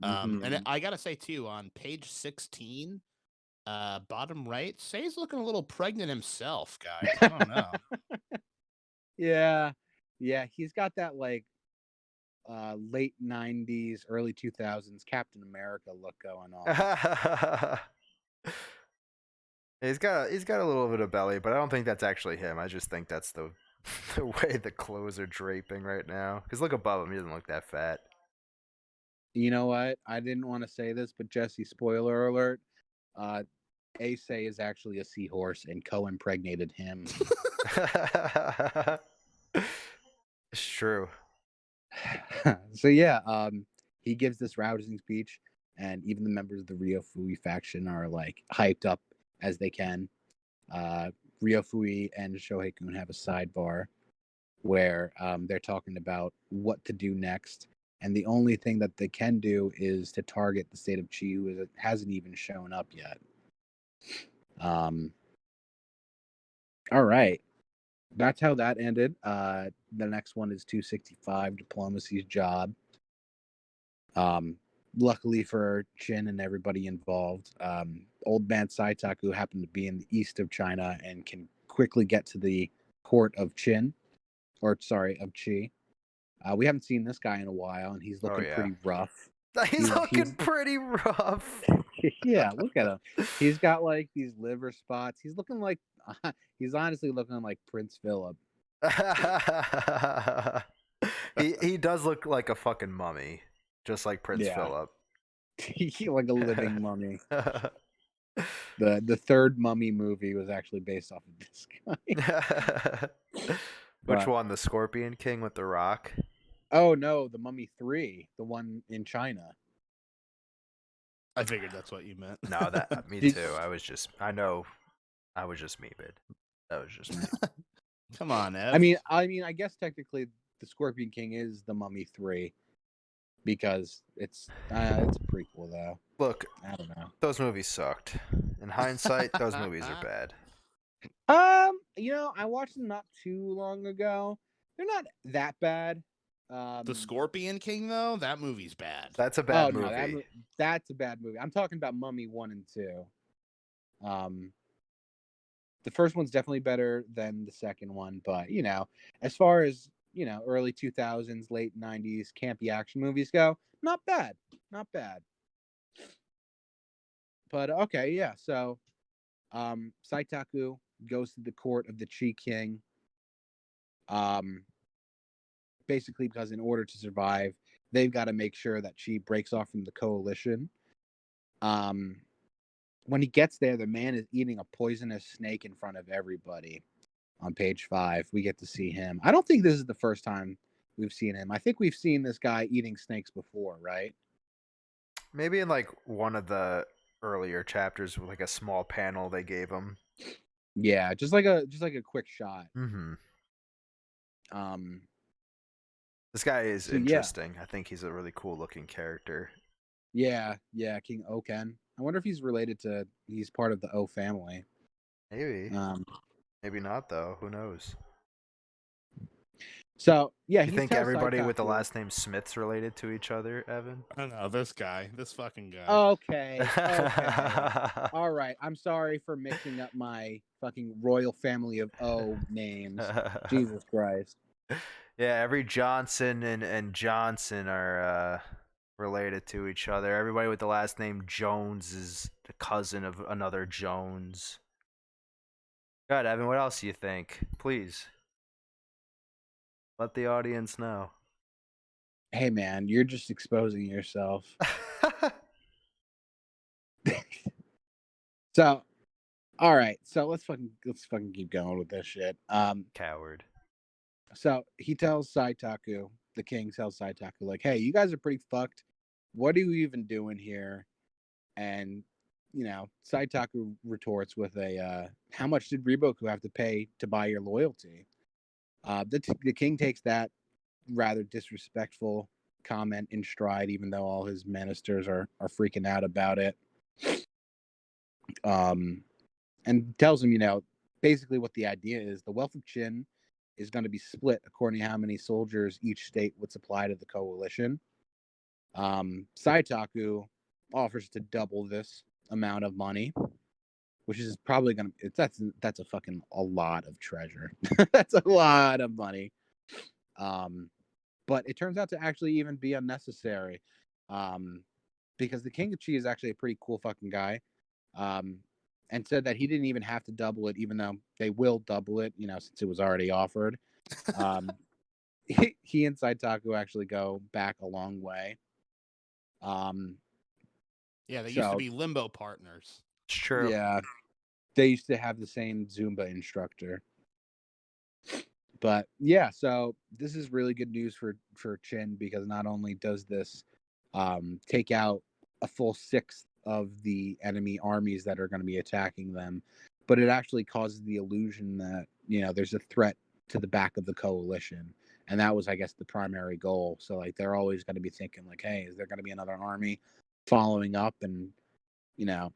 And I gotta say too, on page 16, bottom right, Sei's looking a little pregnant himself, guys. I don't know. Yeah, he's got that like late 90s, early 2000s Captain America look going on. He's got a little bit of belly, but I don't think that's actually him. I just think that's the way the clothes are draping right now. Because look above him, he doesn't look that fat. You know what? I didn't want to say this, but Jesse, spoiler alert. Sei is actually a seahorse, and co-impregnated him. It's true. So yeah, he gives this rousing speech, and even the members of the Ryofui faction are like hyped up as they can. Ryofui and Shohei-kun have a sidebar where they're talking about what to do next, and the only thing that they can do is to target the state of Chi, who hasn't even shown up yet. All right, that's how that ended. The next one is 265, Diplomacy's Job. Luckily for Chin and everybody involved, old man Saitaku happened to be in the east of China and can quickly get to the court of Chi. We haven't seen this guy in a while, and he's looking pretty rough. He's looking pretty rough. Yeah, look at him. He's got like these liver spots. He's looking like he's honestly looking like Prince Philip. He does look like a fucking mummy, just like Prince Philip. Like a living mummy. The third Mummy movie was actually based off of this guy. Which one? The Scorpion King with the Rock? Oh no, the Mummy 3, the one in China. I figured that's what you meant. No, me too. I was just memeing. That was just me. Come on, Ev. I mean, I guess technically the Scorpion King is the Mummy 3 because it's a prequel though. Look, I don't know. Those movies sucked. In hindsight, those movies are bad. I watched them not too long ago. They're not that bad. The Scorpion King, though, that movie's bad. That's a bad movie. No, that's a bad movie. I'm talking about Mummy 1 and 2. The first one's definitely better than the second one, but as far as early 2000s, late 90s campy action movies go, not bad. But okay, yeah. So, Saitaku goes to the court of the Chi King. Basically, because in order to survive, they've got to make sure that Chi breaks off from the coalition. When he gets there, the man is eating a poisonous snake in front of everybody. On page 5, we get to see him. I don't think this is the first time we've seen him. I think we've seen this guy eating snakes before, right? Maybe in like one of the earlier chapters with like a small panel they gave him. Yeah, just like a quick shot. Mm-hmm. This guy is interesting. Yeah. I think he's a really cool looking character. Yeah, King Oken. I wonder if he's he's part of the O family. Maybe. Maybe not though. Who knows? So yeah, you think everybody with the last name Smith's related to each other, Evan? I don't know. This fucking guy. Okay. All right. I'm sorry for mixing up my fucking royal family of O names. Jesus Christ. Yeah, every Johnson and Johnson are related to each other. Everybody with the last name Jones is the cousin of another Jones. God, Evan, what else do you think? Please. Let the audience know. Hey, man, you're just exposing yourself. So, All right, so let's fucking keep going with this shit. Coward. So he tells Saitaku, the king tells Saitaku, like, hey, you guys are pretty fucked. What are you even doing here? And, you know, Saitaku retorts with a, how much did Riboku have to pay to buy your loyalty? The king takes that rather disrespectful comment in stride, even though all his ministers are freaking out about it. And tells him, you know, basically what the idea is. The wealth of Qin is going to be split according to how many soldiers each state would supply to the coalition. Saitaku offers to double this amount of money, which is probably going to, that's a fucking a lot of treasure. That's a lot of money. But it turns out to actually even be unnecessary, because the King of Chi is actually a pretty cool fucking guy, and said that he didn't even have to double it, even though they will double it, you know, since it was already offered. He and Saitaku actually go back a long way. Yeah, they used to be limbo partners. It's true. Yeah, they used to have the same Zumba instructor. But yeah, so this is really good news for Qin, because not only does this take out a full sixth of the enemy armies that are going to be attacking them, but it actually causes the illusion that, you know, there's a threat to the back of the coalition. And that was, I guess, the primary goal. So like they're always going to be thinking like, hey, is there going to be another army following up and, you know,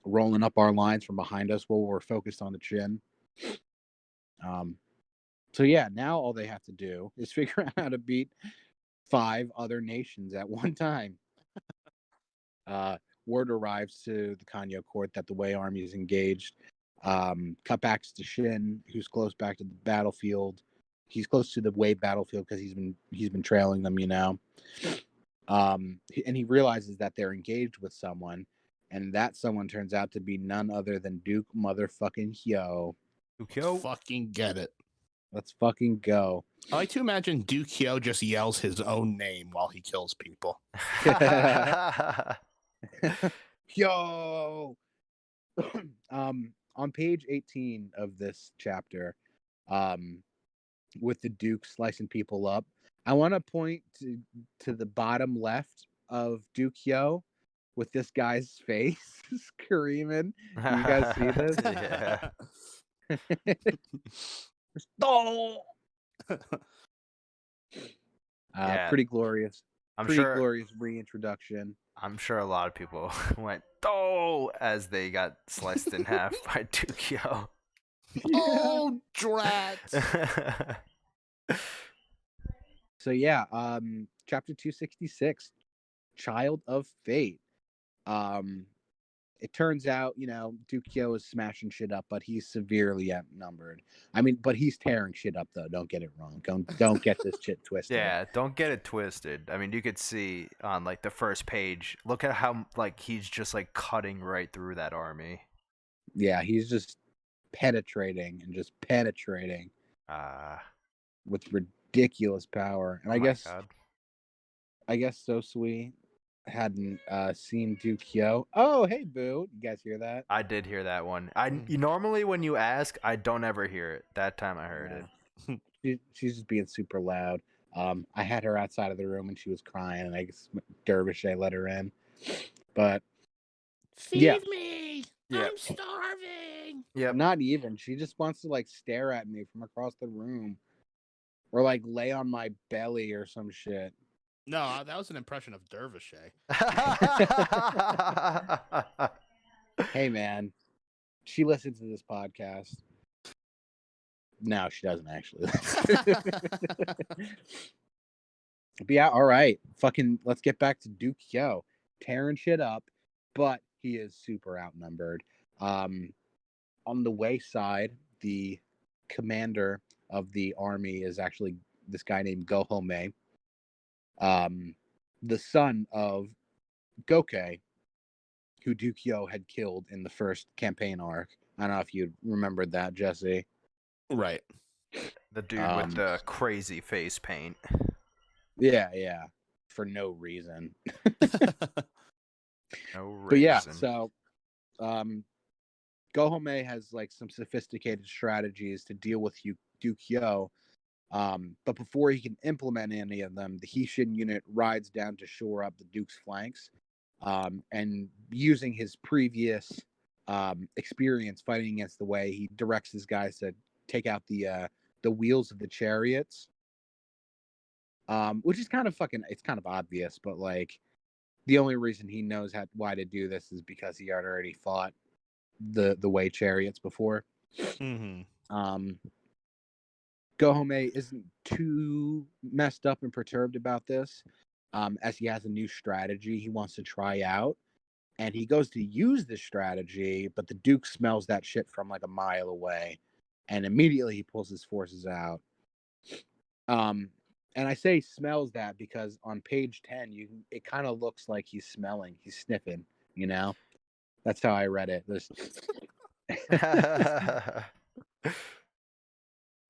rolling up our lines from behind us while we're focused on the Qin? So yeah, now all they have to do is figure out how to beat 5 other nations at one time. Word arrives to the Kanyo court that the Wei army is engaged. Cutbacks to Shin, who's close back to the battlefield. He's close to the Wei battlefield because he's been trailing them, you know. And he realizes that they're engaged with someone, and that someone turns out to be none other than Duke motherfucking Hyo. Let's fucking get it. Let's fucking go. I like to imagine Duke Hyo just yells his own name while he kills people. Yo. On page 18 of this chapter, with the Duke slicing people up, I want to point to the bottom left of Duke Hyo with this guy's face screaming. Do you guys see this? Yeah. Yeah. Pretty glorious. Glorious reintroduction. I'm sure a lot of people went "Oh" as they got sliced in half by Duke Hyo. Oh, drat! So yeah, chapter 266, Child of Fate. It turns out, you know, Duke Hyo is smashing shit up, but he's severely outnumbered. I mean, but he's tearing shit up though. Don't get it wrong. Don't get this shit twisted. Yeah, don't get it twisted. I mean, you could see on like the first page. Look at how like he's just like cutting right through that army. Yeah, he's just penetrating with ridiculous power. And I guess Sosui hadn't seen Duke Hyo. Oh, hey Boo, you guys hear that? I did hear that one. Normally when you ask, I don't ever hear it. That time I heard it. She's just being super loud. I had her outside of the room and she was crying, and I guess Dervishay let her in. But feed me. Yep. I'm starving. Yeah, not even. She just wants to like stare at me from across the room, or like lay on my belly or some shit. No, that was an impression of Dervishay. Hey, man. She listens to this podcast. No, she doesn't actually. But yeah, all right. Fucking let's get back to Duke Hyo. Tearing shit up, but he is super outnumbered. On the Wei side, the commander of the army is actually this guy named Gohome. The son of Gokei, who Duke Hyo had killed in the first campaign arc. I don't know if you remembered that, Jesse. Right. The dude with the crazy face paint. Yeah. For no reason. No reason. But yeah, so Gohome has like some sophisticated strategies to deal with Dukyo. But before he can implement any of them, the Hishin unit rides down to shore up the Duke's flanks. And using his previous experience fighting against the Wei, he directs his guys to take out the wheels of the chariots. Which is kind of it's kind of obvious, but like the only reason he knows why to do this is because he had already fought the Wei chariots before. Gohome isn't too messed up and perturbed about this, as he has a new strategy he wants to try out. And he goes to use this strategy, but the Duke smells that shit from like a mile away. And immediately he pulls his forces out. And I say smells that because on page 10, it kind of looks like he's sniffing, you know? That's how I read it.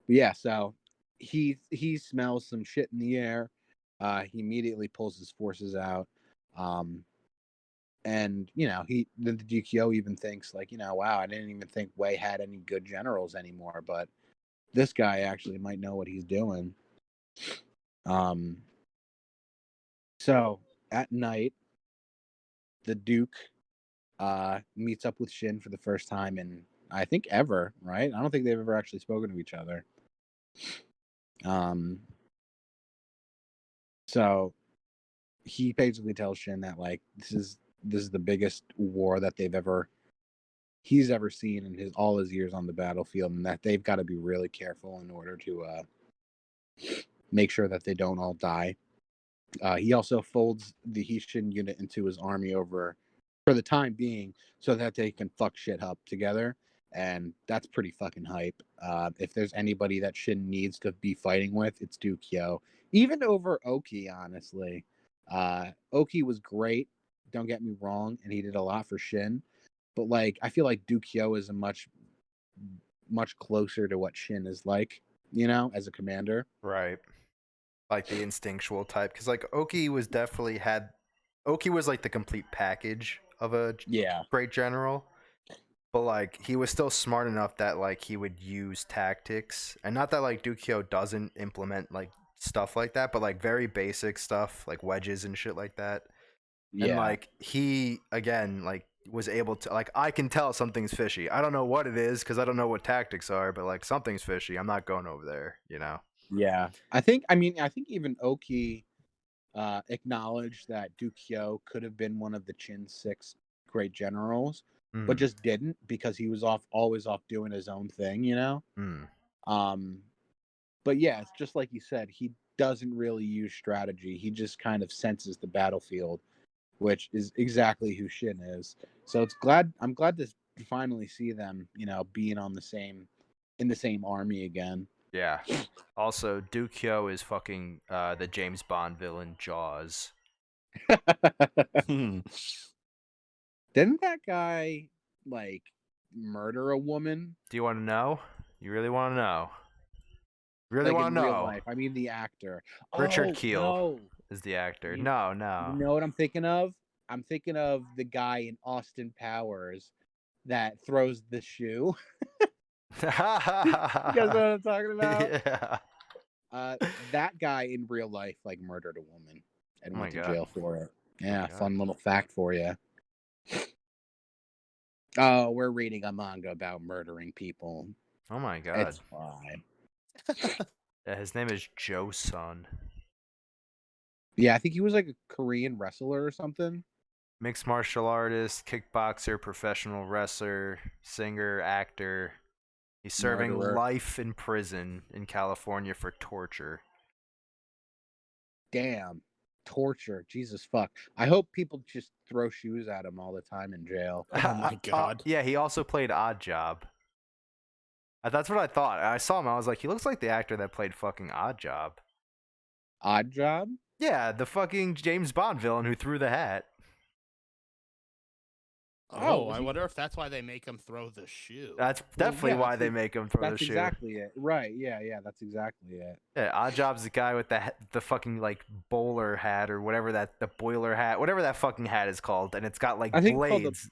Yeah, so he smells some shit in the air. He immediately pulls his forces out. And the Dukyo even thinks like, wow, I didn't even think Wei had any good generals anymore, but this guy actually might know what he's doing. So at night, the Duke meets up with Shin for the first time in, I think, ever, right? I don't think they've ever actually spoken to each other. So he basically tells Shin that like this is the biggest war that he's ever seen in all his years on the battlefield, and that they've got to be really careful in order to make sure that they don't all die. He also folds the Hishin unit into his army for the time being so that they can fuck shit up together. And that's pretty fucking hype. If there's anybody that Shin needs to be fighting with, it's Dukyo. Even over Oki, honestly. Oki was great, don't get me wrong, and he did a lot for Shin. But like, I feel like Dukyo is a much closer to what Shin is like, as a commander. Right. Like the instinctual type. Because like Oki was like the complete package of a great general. But like he was still smart enough that like he would use tactics, and not that like Dukyo doesn't implement like stuff like that, but like very basic stuff like wedges and shit like that. Yeah. And like he again like was able to like, I can tell something's fishy. I don't know what it is because I don't know what tactics are, but like something's fishy. I'm not going over there, Yeah, I think even Oki acknowledged that Dukyo could have been one of the Chin 6 great generals, but just didn't because he was always off doing his own thing, But yeah, it's just like you said, he doesn't really use strategy. He just kind of senses the battlefield, which is exactly who Shin is. So I'm glad to finally see them, being in the same army again. Yeah. Also, Dukyo is fucking the James Bond villain Jaws. Didn't that guy like murder a woman? Do you want to know? You really want to know? Really like want to know? Real life. I mean, the actor. Richard Kiel is the actor. No. You know what I'm thinking of? I'm thinking of the guy in Austin Powers that throws the shoe. You guys know what I'm talking about? Yeah. That guy in real life like murdered a woman and went to jail for it. Yeah, fun little fact for you. Oh, we're reading a manga about murdering people. Oh my god. It's fine. Yeah, his name is Joe-sun. Yeah, I think he was like a Korean wrestler or something. Mixed martial artist, kickboxer, professional wrestler, singer, actor. He's serving life in prison in California for torture. Damn. Torture. Jesus fuck. I hope people just throw shoes at him all the time in jail. Oh my god. Yeah, he also played Odd Job. That's what I thought. I saw him. I was like, he looks like the actor that played fucking Odd Job. Odd Job? Yeah, the fucking James Bond villain who threw the hat. Oh, I wonder if that's why they make him throw the shoe. That's definitely why they make him throw the shoe. That's exactly it. Right, yeah, that's exactly it. Yeah, Odd Job's the guy with the fucking, like, bowler hat or whatever the boiler hat, whatever that fucking hat is called, and it's got, like, blades.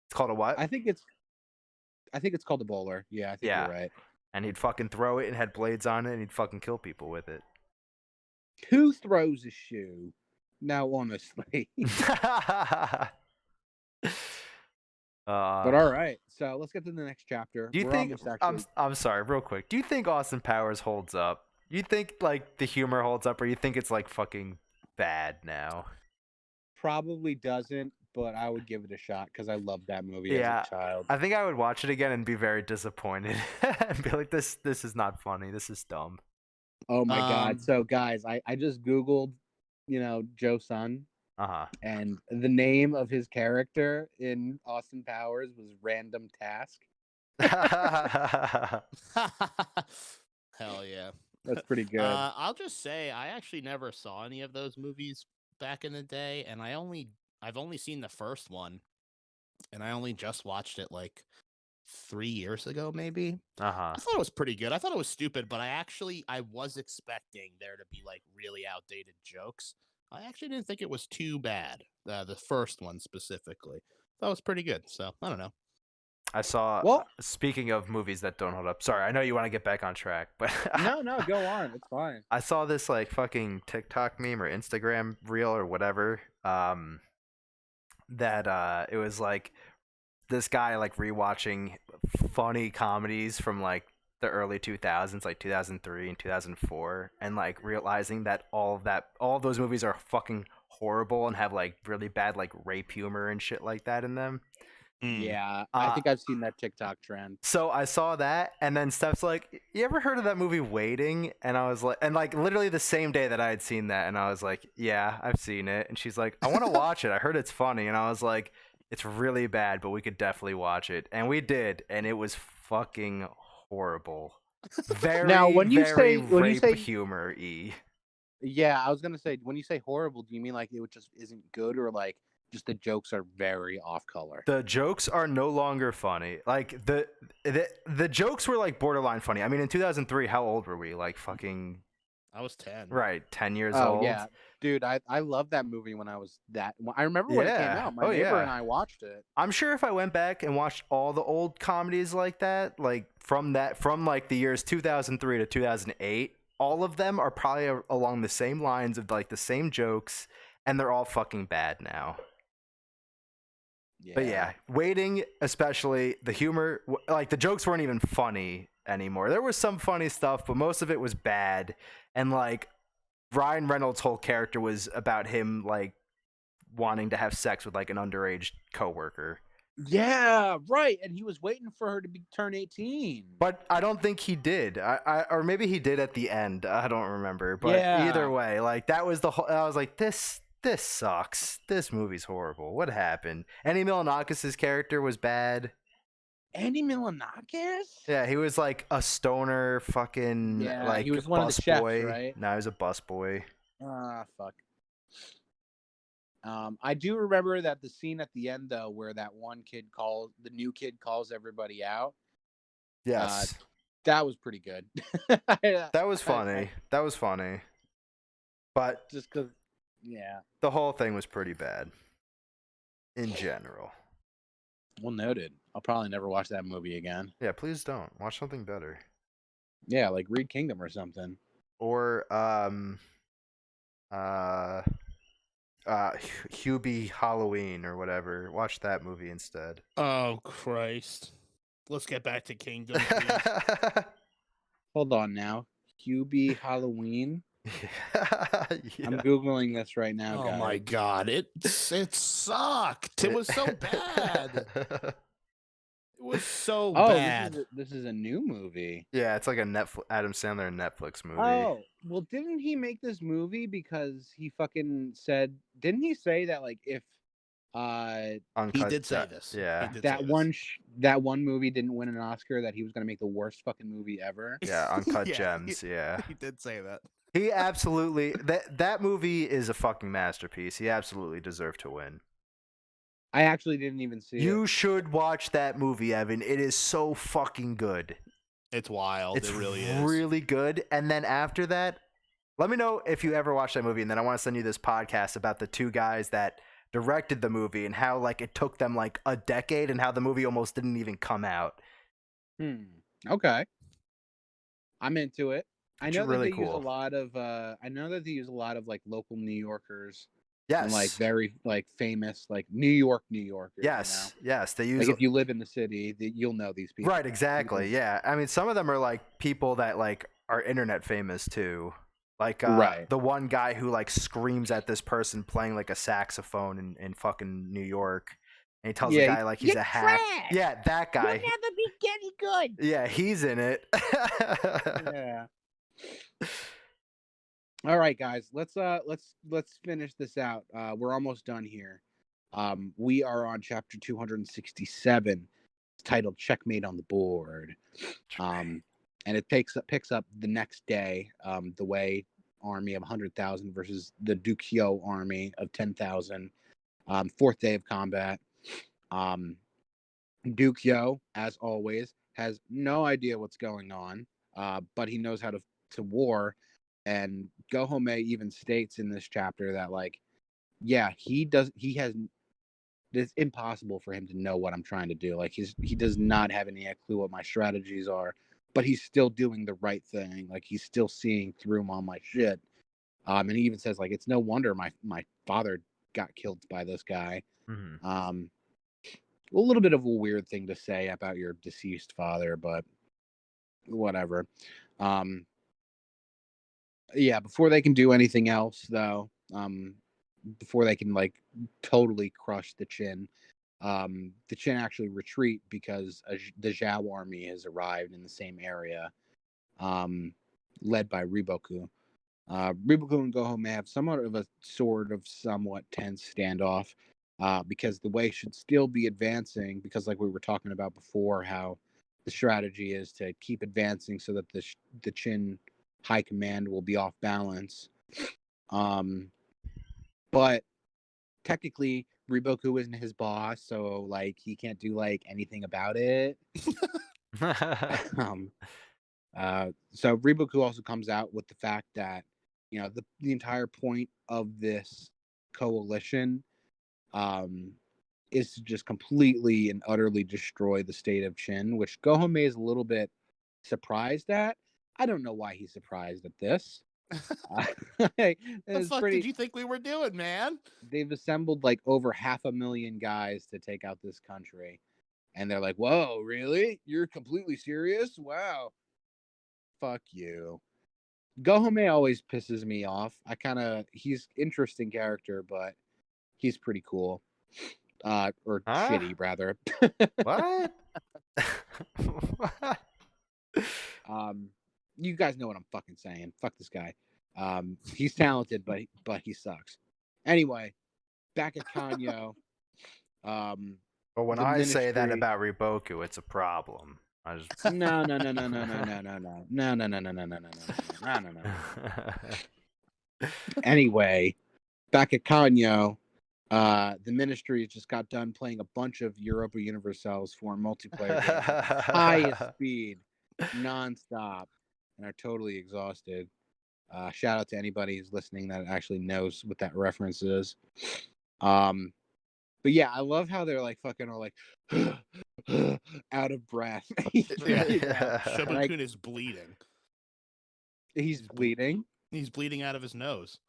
It's called a what? I think it's I think it's called the bowler. Yeah, I think you're right. And he'd fucking throw it and had blades on it, and he'd fucking kill people with it. Who throws a shoe? Now, honestly. But all right, so let's get to the next chapter. Do you think? I'm sorry, real quick. Do you think Austin Powers holds up? You think like the humor holds up, or you think it's like fucking bad now? Probably doesn't, but I would give it a shot because I loved that movie as a child. I think I would watch it again and be very disappointed and be like, this is not funny. This is dumb. Oh my god! So guys, I just Googled, Joe Sun. And the name of his character in Austin Powers was Random Task. Hell yeah. That's pretty good. I'll just say I actually never saw any of those movies back in the day, and I've only seen the first one, and I only just watched it like 3 years ago, maybe. I thought it was pretty good. I thought it was stupid, but I was expecting there to be like really outdated jokes. I actually didn't think it was too bad. The first one specifically, that was pretty good. So I don't know. I saw. Speaking of movies that don't hold up, sorry, I know you want to get back on track, but no, go on. It's fine. I saw this like fucking TikTok meme or Instagram reel or whatever. That it was like this guy like rewatching funny comedies from like the early 2000s, like 2003 and 2004, and like realizing that all of those movies are fucking horrible and have like really bad like rape humor and shit like that in them. Yeah, I think I've seen that TikTok trend. So I saw that, and then Steph's like, "You ever heard of that movie Waiting?" And I was like, and like literally the same day that I had seen that, and I was like, "Yeah, I've seen it." And she's like, "I want to watch it. I heard it's funny." And I was like, "It's really bad, but we could definitely watch it." And we did, and it was fucking horrible. Very now, when you say humor-y. Yeah, I was gonna say, when you say horrible, do you mean like it just isn't good, or like just the jokes are very off color? The jokes are no longer funny. Like the jokes were like borderline funny. I mean, in 2003, how old were we? Like fucking. I was 10. Right, 10 years old. Yeah, dude, I loved that movie when I was that. I remember when it came out. My neighbor and I watched it. I'm sure if I went back and watched all the old comedies like that, like from like the years 2003 to 2008, all of them are probably along the same lines of like the same jokes, and they're all fucking bad now. Yeah. But yeah, Waiting, especially the humor, like the jokes weren't even funny anymore. There was some funny stuff, but most of it was bad. And like Ryan Reynolds' whole character was about him like wanting to have sex with like an underage coworker. Yeah, right. And he was waiting for her to turn 18. But I don't think he did. Or maybe he did at the end. I don't remember. But either way, like that was the whole. I was like, this sucks. This movie's horrible. What happened? Andy Milonakis' character was bad. Andy Milonakis? Yeah, he was like a stoner fucking like he was one of the chefs, boy. Right? No, he was a bus boy. Fuck. I do remember that the scene at the end though, where that the new kid calls everybody out. Yes. That was pretty good. That was funny. That was funny. But just because. Yeah. The whole thing was pretty bad. In general. Well noted. I'll probably never watch that movie again. Yeah, please don't. Watch something better. Yeah, like read Kingdom or something. Or Hubie Halloween or whatever. Watch that movie instead. Oh Christ. Let's get back to Kingdom. Hold on now. Hubie Halloween. Yeah. I'm Googling this right now, guys. Oh my god, it sucked. It was so bad. It was so bad. This is a new movie. Yeah, it's like a Adam Sandler Netflix movie. Oh, well, didn't he make this movie because he fucking said? Didn't he say that like if he did say this? Yeah, that one movie didn't win an Oscar, that he was gonna make the worst fucking movie ever. Yeah, Uncut Gems. Yeah, he did say that. He absolutely that movie is a fucking masterpiece. He absolutely deserved to win. I actually didn't even see it. You should watch that movie, Evan. It is so fucking good. It's wild. It really is. Really good. And then after that, let me know if you ever watched that movie, and then I want to send you this podcast about the two guys that directed the movie and how like it took them like a decade and how the movie almost didn't even come out. Okay. I'm into it. I know that really they use a cool. lot of like local New Yorkers and like Yes. very like famous like New Yorkers, Yes. Yes. They use like if you live in the city, you'll know these people. right. Exactly. Yeah. I mean, some of them are like people that like are internet famous too. Like Right. the one guy who like screams at this person playing like a saxophone in fucking New York, and he tells the Yeah, guy like he's a hack. trash. Yeah, that guy. You'll never be any good. Yeah, he's in it. Yeah. All right, guys. Let's finish this out. We're almost done here. We are on chapter 267. It's titled "Checkmate on the Board." And it picks up the next day. The Wei army of 100,000 versus the Dukyo army of 10,000. Fourth day of combat. Dukyo, as always, has no idea what's going on, but he knows how to war. And Gohome even states in this chapter that, like, yeah, it's impossible for him to know what I'm trying to do. Like, he does not have any clue what my strategies are, but he's still doing the right thing. Like, he's still seeing through all my shit. And he even says, like, it's no wonder my father got killed by this guy. Mm-hmm. A little bit of a weird thing to say about your deceased father, but whatever. Yeah, before they can do anything else, though, before they can like totally crush the Qin actually retreat because the Zhao army has arrived in the same area, led by Riboku. Riboku and Goho may have somewhat of a somewhat tense standoff, because the Wei should still be advancing, because like we were talking about before, how the strategy is to keep advancing so that the Qin high command will be off balance. But technically Riboku isn't his boss, so like he can't do like anything about it. So Riboku also comes out with the fact that, you know, the entire point of this coalition is to just completely and utterly destroy the state of Qin, which Gohome is a little bit surprised at. I don't know why he's surprised at this. The fuck did you think we were doing, man? They've assembled like over 500,000 guys to take out this country, and they're like, "Whoa, really? You're completely serious? Wow, fuck you." Gohome always pisses me off. He's interesting character, but he's pretty cool. Or shitty rather. What? You guys know what I'm fucking saying. Fuck this guy. He's talented, but he sucks. Anyway, back at Kanyo. But when I say that about Riboku, it's a problem. No. Anyway, back at Kanyo, the ministry just got done playing a bunch of Europa Universalis for multiplayer games at highest speed, nonstop, and are totally exhausted. Shout out to anybody who's listening that actually knows what that reference is. But yeah, I love how they're like fucking all like out of breath. Shobokun is bleeding. He's bleeding. He's bleeding out of his nose.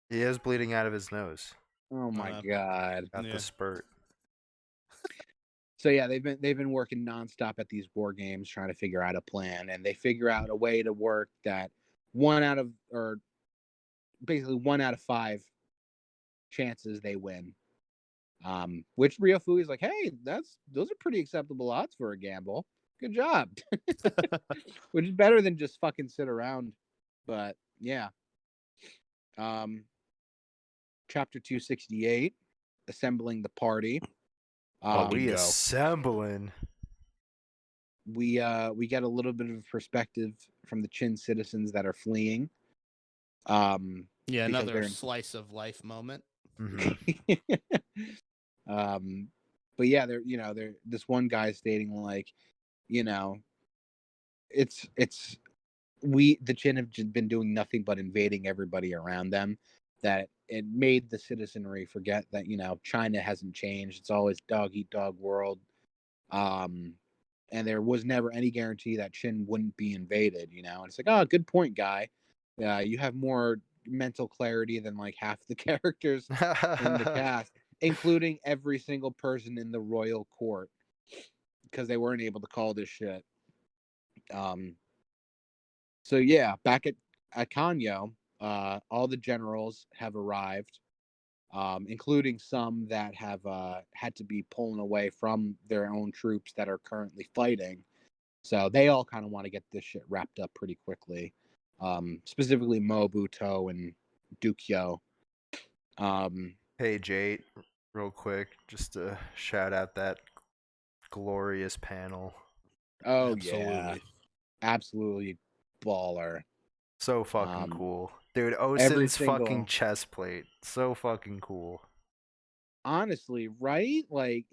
He is bleeding out of his nose. Oh my god! Got the spurt. So yeah, they've been working nonstop at these war games, trying to figure out a plan, and they figure out a way to work that 1 out of 5 chances they win. Which Ryofui is like, hey, those are pretty acceptable odds for a gamble. Good job. Which is better than just fucking sit around. But yeah. Chapter 268, assembling the party. Assembling. We get a little bit of perspective from the Qin citizens that are fleeing. Another slice of life moment. Mm-hmm. But yeah, they're this one guy stating like, the Qin have been doing nothing but invading everybody around them, that it made the citizenry forget that, China hasn't changed. It's always dog eat dog world. and there was never any guarantee that Chin wouldn't be invaded. You know, and it's like, oh, good point, guy. You have more mental clarity than like half the characters in the cast, including every single person in the royal court, because they weren't able to call this shit. So yeah, back at Kanyo, all the generals have arrived, including some that have had to be pulling away from their own troops that are currently fighting. So they all kind of want to get this shit wrapped up pretty quickly. Specifically Mobuto and Dukyo. Page 8, real quick, just to shout out that glorious panel. Oh, yeah. Absolutely baller. So fucking cool. Dude, Osen's fucking chest plate. So fucking cool. Honestly, right? Like,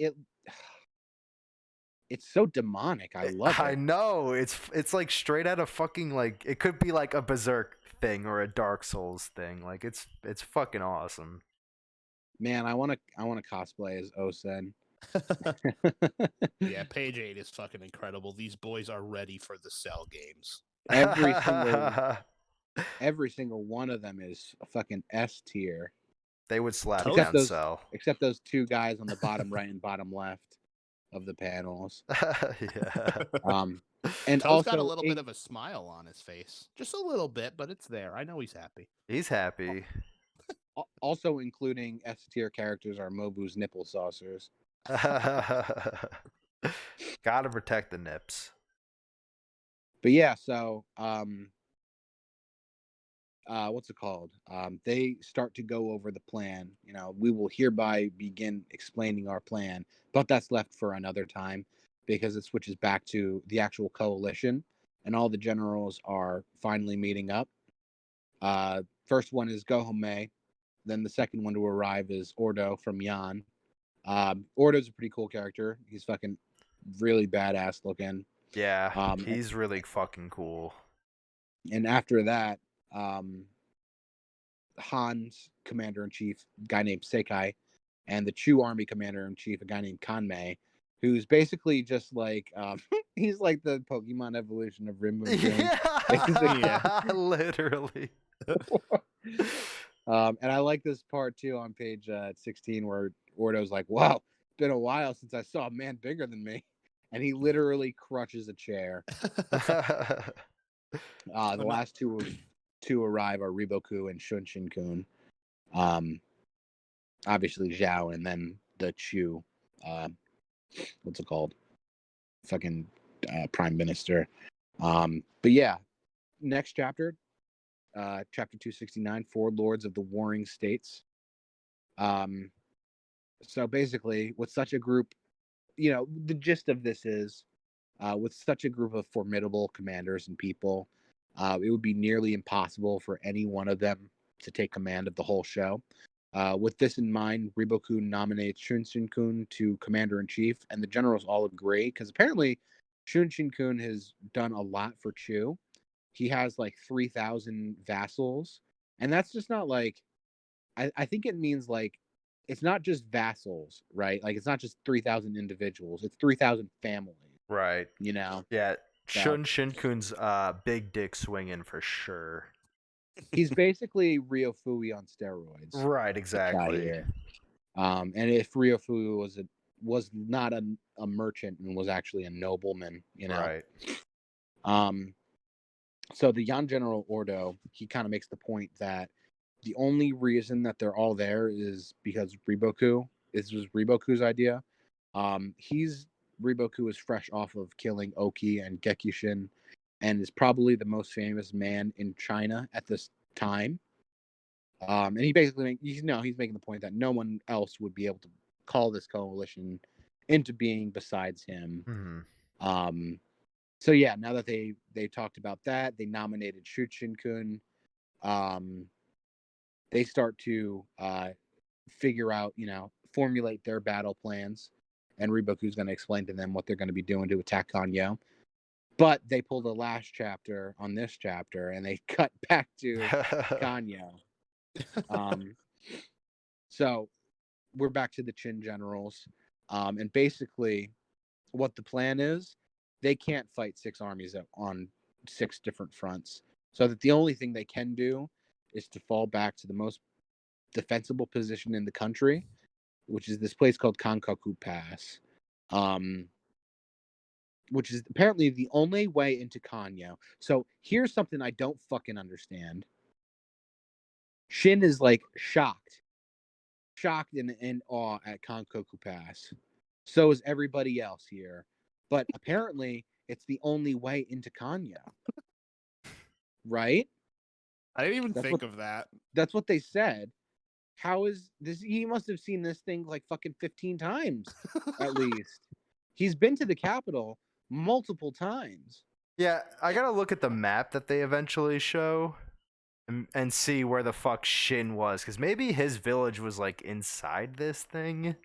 it's so demonic. I love it. I know. It's like straight out of fucking, like, it could be like a Berserk thing or a Dark Souls thing. Like, it's fucking awesome. Man, I want to cosplay as Osen. Yeah, page 8 is fucking incredible. These boys are ready for the Cell games. Every single one of them is a fucking S tier. They would slap down Cell. Except those two guys on the bottom right and bottom left of the panels. Yeah. And Toe's also got a little bit of a smile on his face. Just a little bit, but it's there. I know he's happy. He's happy. Also including S tier characters are Mobu's nipple saucers. Gotta protect the nips. But yeah, so what's it called? They start to go over the plan. You know, we will hereby begin explaining our plan, but that's left for another time because it switches back to the actual coalition, and all the generals are finally meeting up. First one is Gohome, then the second one to arrive is Ordo from Yan. Ordo's a pretty cool character. He's fucking really badass looking. Yeah, he's really fucking cool. And after that, Han's commander-in-chief, a guy named Tsukai, and the Chu army commander-in-chief, a guy named Kanmei, who's basically just like he's like the Pokemon evolution of Rimbo. Yeah, literally. And I like this part too on page 16 where Ordo's like, wow, it's been a while since I saw a man bigger than me. And he literally crushes a chair. The last two to arrive are Riboku and Shunshin-kun. Obviously Zhao, and then the Chu, what's it called? Fucking prime minister. But yeah, next chapter, chapter 269, Four Lords of the Warring States. So basically, with such a group, you know, the gist of this is, with such a group of formidable commanders and people, it would be nearly impossible for any one of them to take command of the whole show. With this in mind, Riboku nominates Shunshin-kun to commander-in-chief, and the generals all agree, because apparently Shunshin-kun has done a lot for Chu. He has like 3,000 vassals, and that's just not like, I think it means like, it's not just vassals, right? Like, it's not just 3,000 individuals, it's 3,000 families. Right. You know? Yeah, Shunshin-kun's big dick swinging for sure. He's basically Ryofui on steroids. Right, exactly. And if Ryofui was not a merchant and was actually a nobleman, you know. Right. So the Yan General Ordo, he kind of makes the point that the only reason that they're all there is because Riboku. This was Riboku's idea. Riboku is fresh off of killing Oki and Gekushin, and is probably the most famous man in China at this time. And he basically he's making the point that no one else would be able to call this coalition into being besides him. Mm-hmm. So yeah, now that they talked about that, they nominated Shunshin-kun. They start to figure out, you know, formulate their battle plans, and Riboku's going to explain to them what they're going to be doing to attack Kanyo. But they pull the last chapter on this chapter, and they cut back to Kanyo. So we're back to the Chin generals, and basically what the plan is they can't fight 6 armies on 6 different fronts. So that the only thing they can do is to fall back to the most defensible position in the country, which is this place called Kangoku Pass, which is apparently the only way into Kanyo. So here's something I don't fucking understand. Shin is like shocked and in awe at Kangoku Pass. So is everybody else here. But apparently, it's the only way into Kanyo. Right? I didn't even think of that. That's what they said. How is this? He must have seen this thing like fucking 15 times at least. He's been to the capital multiple times. Yeah, I gotta look at the map that they eventually show and see where the fuck Shin was, because maybe his village was like inside this thing,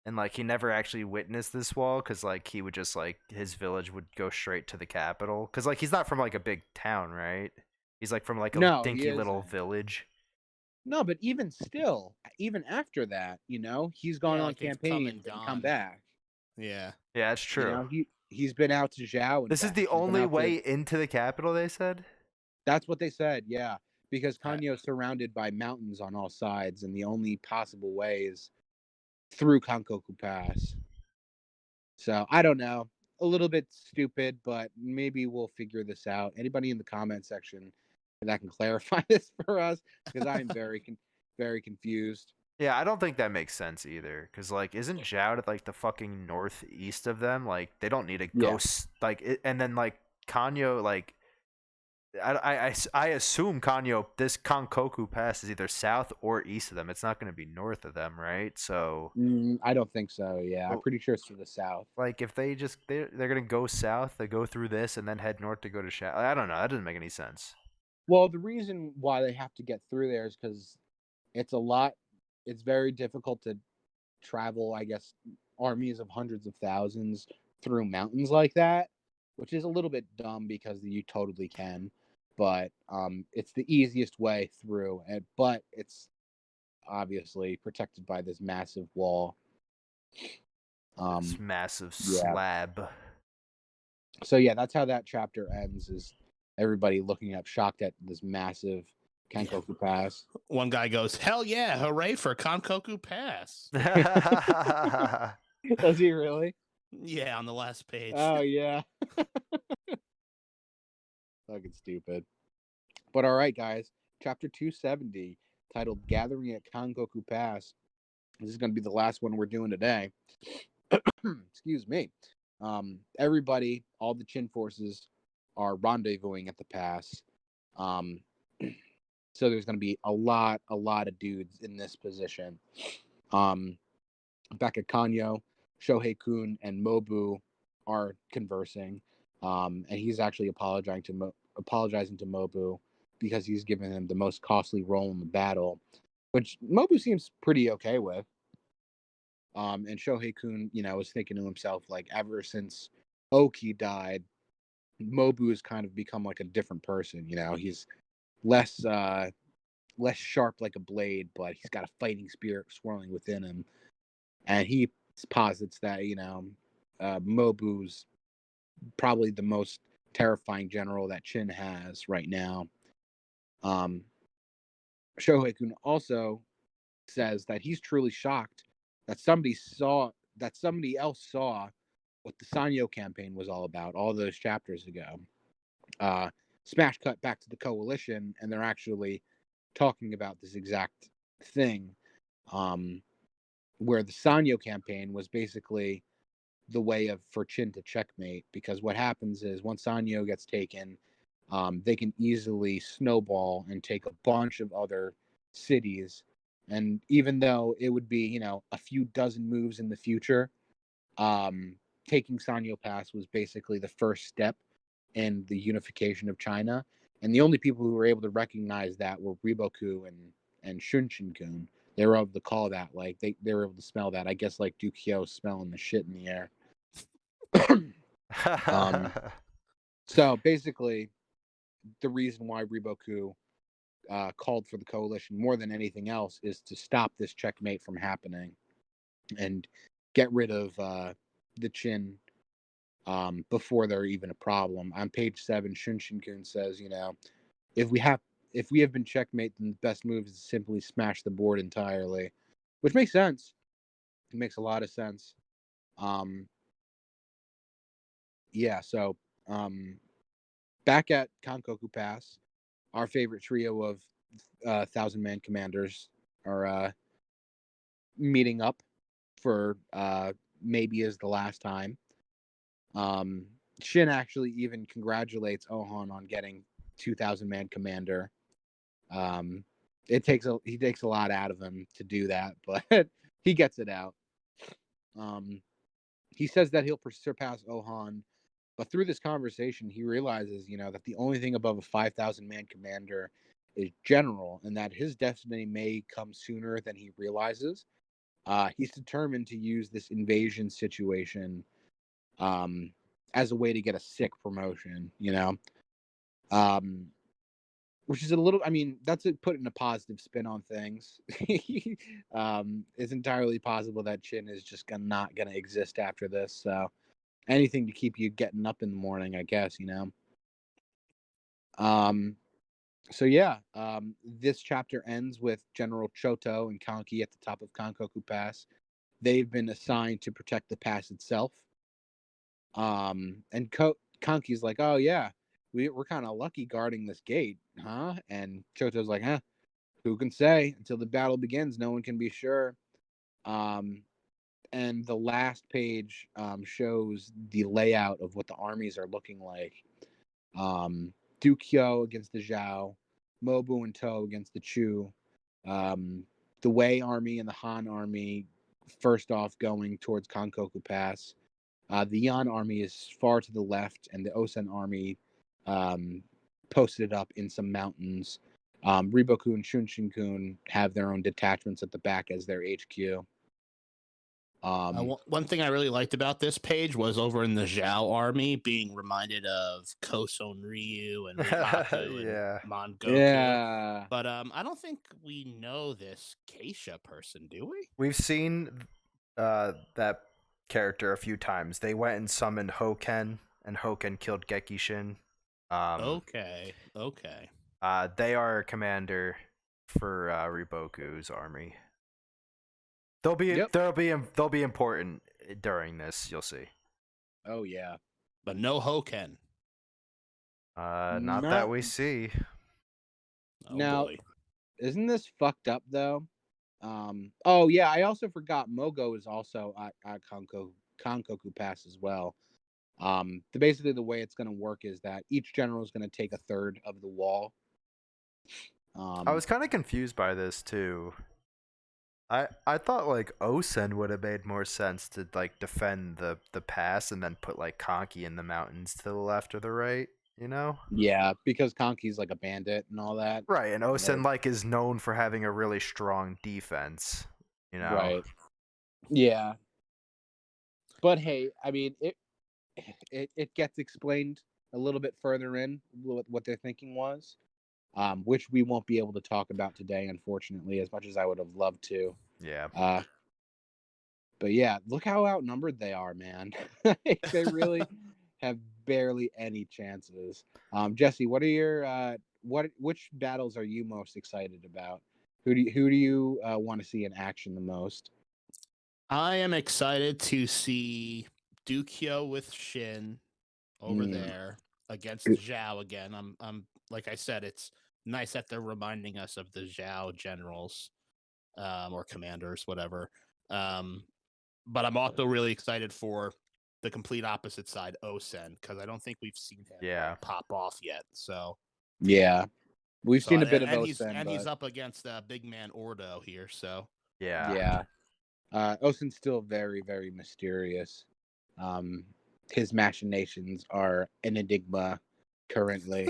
and like he never actually witnessed this wall, because like he would just like his village would go straight to the capital, because like he's not from like a big town, right? He's like from like a dinky little village. No, but even still, even after that, he's gone on campaigns and come back. Yeah, that's true. He's been out to Zhao. This is the only way into the capital, they said? That's what they said, yeah. Because Kanyo is surrounded by mountains on all sides, and the only possible way is through Kangoku Pass. So, I don't know. A little bit stupid, but maybe we'll figure this out. Anybody in the comment section that can clarify this for us? Because I'm very, very confused. Yeah, I don't think that makes sense either. Because, like, isn't Zhao at, like, the fucking northeast of them? Like, they don't need to go, like, and then, like, Kanyo, like, I assume Kanyo, this Kangoku Pass is either south or east of them. It's not going to be north of them, right? So I don't think so. Yeah, well, I'm pretty sure it's to the south. Like if they're going to go south, they go through this and then head north to go to Zhao. I don't know. That doesn't make any sense. Well, the reason why they have to get through there is because it's very difficult to travel, I guess, armies of hundreds of thousands through mountains like that, which is a little bit dumb because you totally can. But it's the easiest way through, but it's obviously protected by this massive wall. This massive slab. So yeah, that's how that chapter ends, is everybody looking up shocked at this massive Kangoku Pass. One guy goes, "Hell yeah, hooray for Kangoku Pass." Does he really? Yeah, on the last page. Oh yeah. Fucking stupid. But all right, guys. Chapter 270, titled Gathering at Kangoku Pass. This is going to be the last one we're doing today. Excuse me. Everybody, all the Chin forces are rendezvousing at the pass. So there's going to be a lot of dudes in this position. Back at Kanyo, Shohei-kun and Mobu are conversing. And he's actually apologizing to Mobu because he's given him the most costly role in the battle, which Mobu seems pretty okay with. And Shohei-kun, was thinking to himself, like, ever since Oki died, Mobu has kind of become like a different person. He's less sharp like a blade, but he's got a fighting spirit swirling within him. And he posits that, Mobu's probably the most terrifying general that Chin has right now. Shohei-kun also says that he's truly shocked that somebody else saw what the Sanyo campaign was all about all those chapters ago. Smash cut back to the coalition, and they're actually talking about this exact thing, where the Sanyo campaign was basically the way for Chin to checkmate, because what happens is once Sanyo gets taken, they can easily snowball and take a bunch of other cities. And even though it would be, a few dozen moves in the future, taking Sanyo Pass was basically the first step in the unification of China. And the only people who were able to recognize that were Riboku and Shunshin-kun. They were able to call that, like, they were able to smell that. I guess like Dukyo smelling the shit in the air. So basically, the reason why Riboku called for the coalition more than anything else is to stop this checkmate from happening and get rid of the Chin before they're even a problem. On page 7, Shunshin-kun says, if we have been checkmate, then the best move is to simply smash the board entirely, which makes sense. It makes a lot of sense. So back at Kangoku Pass, our favorite trio of 1,000-man commanders are meeting up for maybe is the last time. Shin actually even congratulates Ohan on getting 2,000-man commander. He takes a lot out of him to do that, but he gets it out. He says that he'll surpass Ohan, but through this conversation, he realizes, that the only thing above a 5,000-man commander is general, and that his destiny may come sooner than he realizes. He's determined to use this invasion situation as a way to get a sick promotion, which is a little, that's putting a positive spin on things. It's entirely possible that Shin is just not going to exist after this. So anything to keep you getting up in the morning, I guess, this chapter ends with General Choto and Kanki at the top of Kangoku Pass. They've been assigned to protect the pass itself. And Kanki's like, oh yeah, we're kind of lucky guarding this gate, huh? And Choto's like, who can say? Until the battle begins, no one can be sure. And the last page shows the layout of what the armies are looking like. Dukyo against the Zhao, Mobu and To against the Chu, the Wei army and the Han army first off going towards Kangoku Pass. The Yan army is far to the left, and the Osen army posted up in some mountains. Riboku and Shunshin-kun have their own detachments at the back as their HQ. One thing I really liked about this page was over in the Zhao army being reminded of Koson Ryu and Rihaku and Mangoku. Yeah. But I don't think we know this Keisha person, do we? We've seen that character a few times. They went and summoned Hoken, and Hoken killed Gekishin. Okay. They are a commander for Riboku's army. They'll be important during this. You'll see. Oh yeah, but no Hoken. Not that we see. Oh, now, boy. Isn't this fucked up though? Oh yeah, I also forgot Mogo is also at Kangoku Pass as well. Basically the way it's going to work is that each general is going to take a third of the wall. I was kind of confused by this too. I thought like Osen would have made more sense to like defend the pass and then put like Kanki in the mountains to the left or the right, Yeah, because Kanki's like a bandit and all that. Right, and Osen like is known for having a really strong defense, Right. Yeah. But hey, it gets explained a little bit further in what their thinking was. Which we won't be able to talk about today, unfortunately, as much as I would have loved to. Yeah. But yeah, look how outnumbered they are, man. They really have barely any chances. Jesse, what are your which battles are you most excited about? Who do you want to see in action the most? I am excited to see Dukyo with Shin over there against Zhao again. I'm like I said, it's nice that they're reminding us of the Zhao generals, or commanders, whatever. But I'm also really excited for the complete opposite side, Osen, because I don't think we've seen him pop off yet. So yeah, we've seen a bit of Osen, and he's up against big man Ordo here. So yeah. Osen's still very, very mysterious. His machinations are an enigma currently.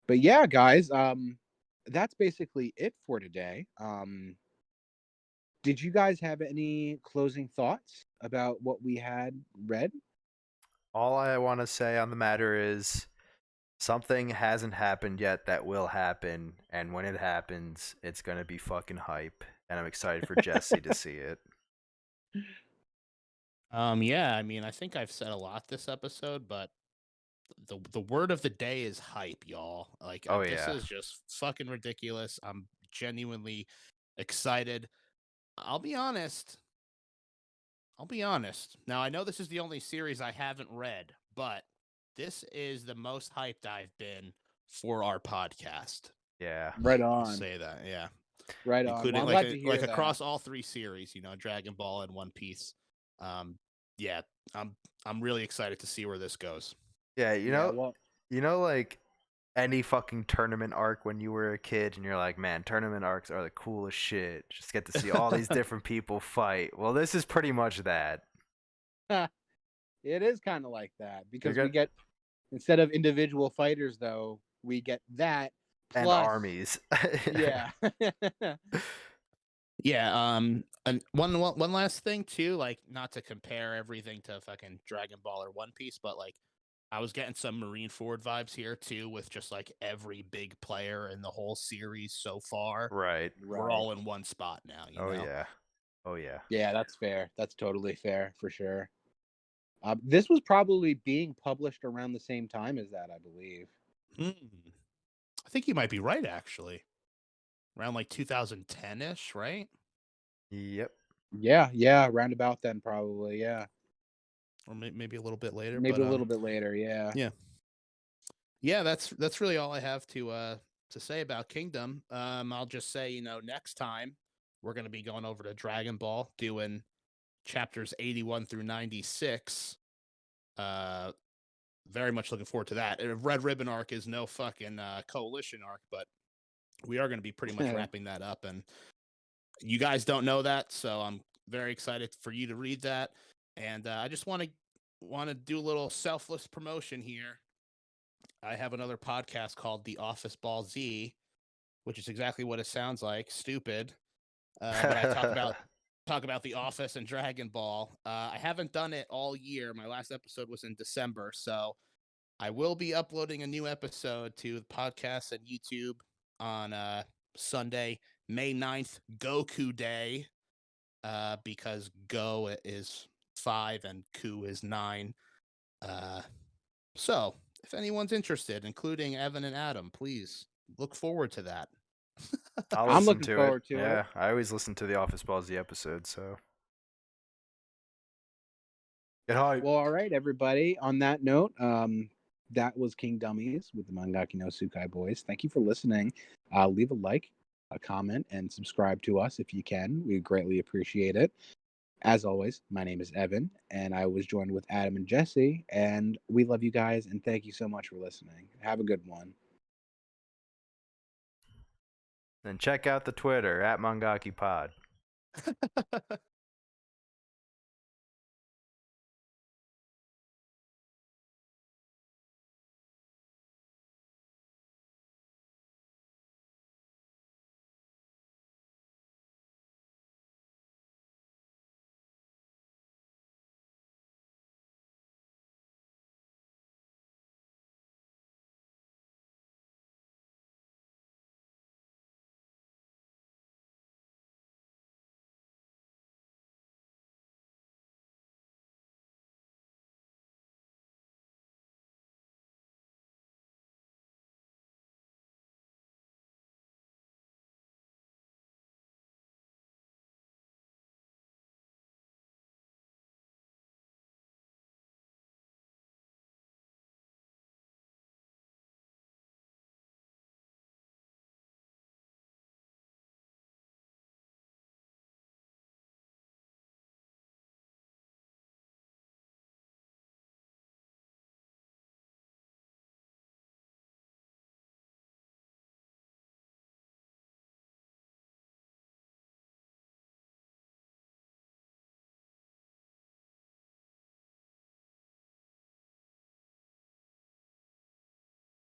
But yeah, guys, that's basically it for today. Did you guys have any closing thoughts about what we had read? All I want to say on the matter is something hasn't happened yet that will happen, and when it happens, it's going to be fucking hype, and I'm excited for Jesse to see it. Yeah, I mean, I think I've said a lot this episode, but the word of the day is hype, y'all. Like, this is just fucking ridiculous. I'm genuinely excited. I'll be honest. Now, I know this is the only series I haven't read, but this is the most hyped I've been for our podcast. Yeah. Right I'll on. say that, yeah. Right on. Including well, I'm glad to hear that. across all 3 series, Dragon Ball and One Piece. Yeah, I'm really excited to see where this goes. Yeah, like any fucking tournament arc when you were a kid and you're like, man, tournament arcs are the coolest shit. Just get to see all these different people fight. Well, this is pretty much that. It is kind of like that because we get, instead of individual fighters, though, we get that plus, and armies. Yeah. Yeah, and one last thing too, like, not to compare everything to fucking Dragon Ball or One Piece, but like, I was getting some Marineford vibes here too, with just like every big player in the whole series so far. Right. We're all in one spot now. Oh yeah. Yeah, that's fair. That's totally fair for sure. This was probably being published around the same time as that, I believe. I think you might be right, actually. Around like 2010-ish, right? Yep. Yeah, around about then, probably. Yeah. Or maybe a little bit later. Maybe a little bit later. Yeah. Yeah, that's really all I have to say about Kingdom. I'll just say, next time we're going to be going over to Dragon Ball, doing chapters 81 through 96. Very much looking forward to that. Red Ribbon arc is no fucking coalition arc, but we are going to be pretty much wrapping that up, and you guys don't know that, so I'm very excited for you to read that. And I just want to do a little selfless promotion here. I have another podcast called The Office Ball Z, which is exactly what it sounds like, stupid. But I talk about The Office and Dragon Ball. I haven't done it all year. My last episode was in December, so I will be uploading a new episode to the podcast and YouTube on Sunday, May 9th, Goku Day, because Go is 5 and Ku is 9. So, if anyone's interested, including Evan and Adam, please look forward to that. I'm looking forward to it. Yeah, I always listen to the Office Ball Z episode, so. Get hype. Well, all right, everybody. On that note, that was King Dummies with the Mangaki no Tsukai boys. Thank you for listening. Leave a like, a comment, and subscribe to us if you can. We greatly appreciate it. As always, my name is Evan, and I was joined with Adam and Jesse, and we love you guys, and thank you so much for listening. Have a good one. Then check out the Twitter @MangakiPod.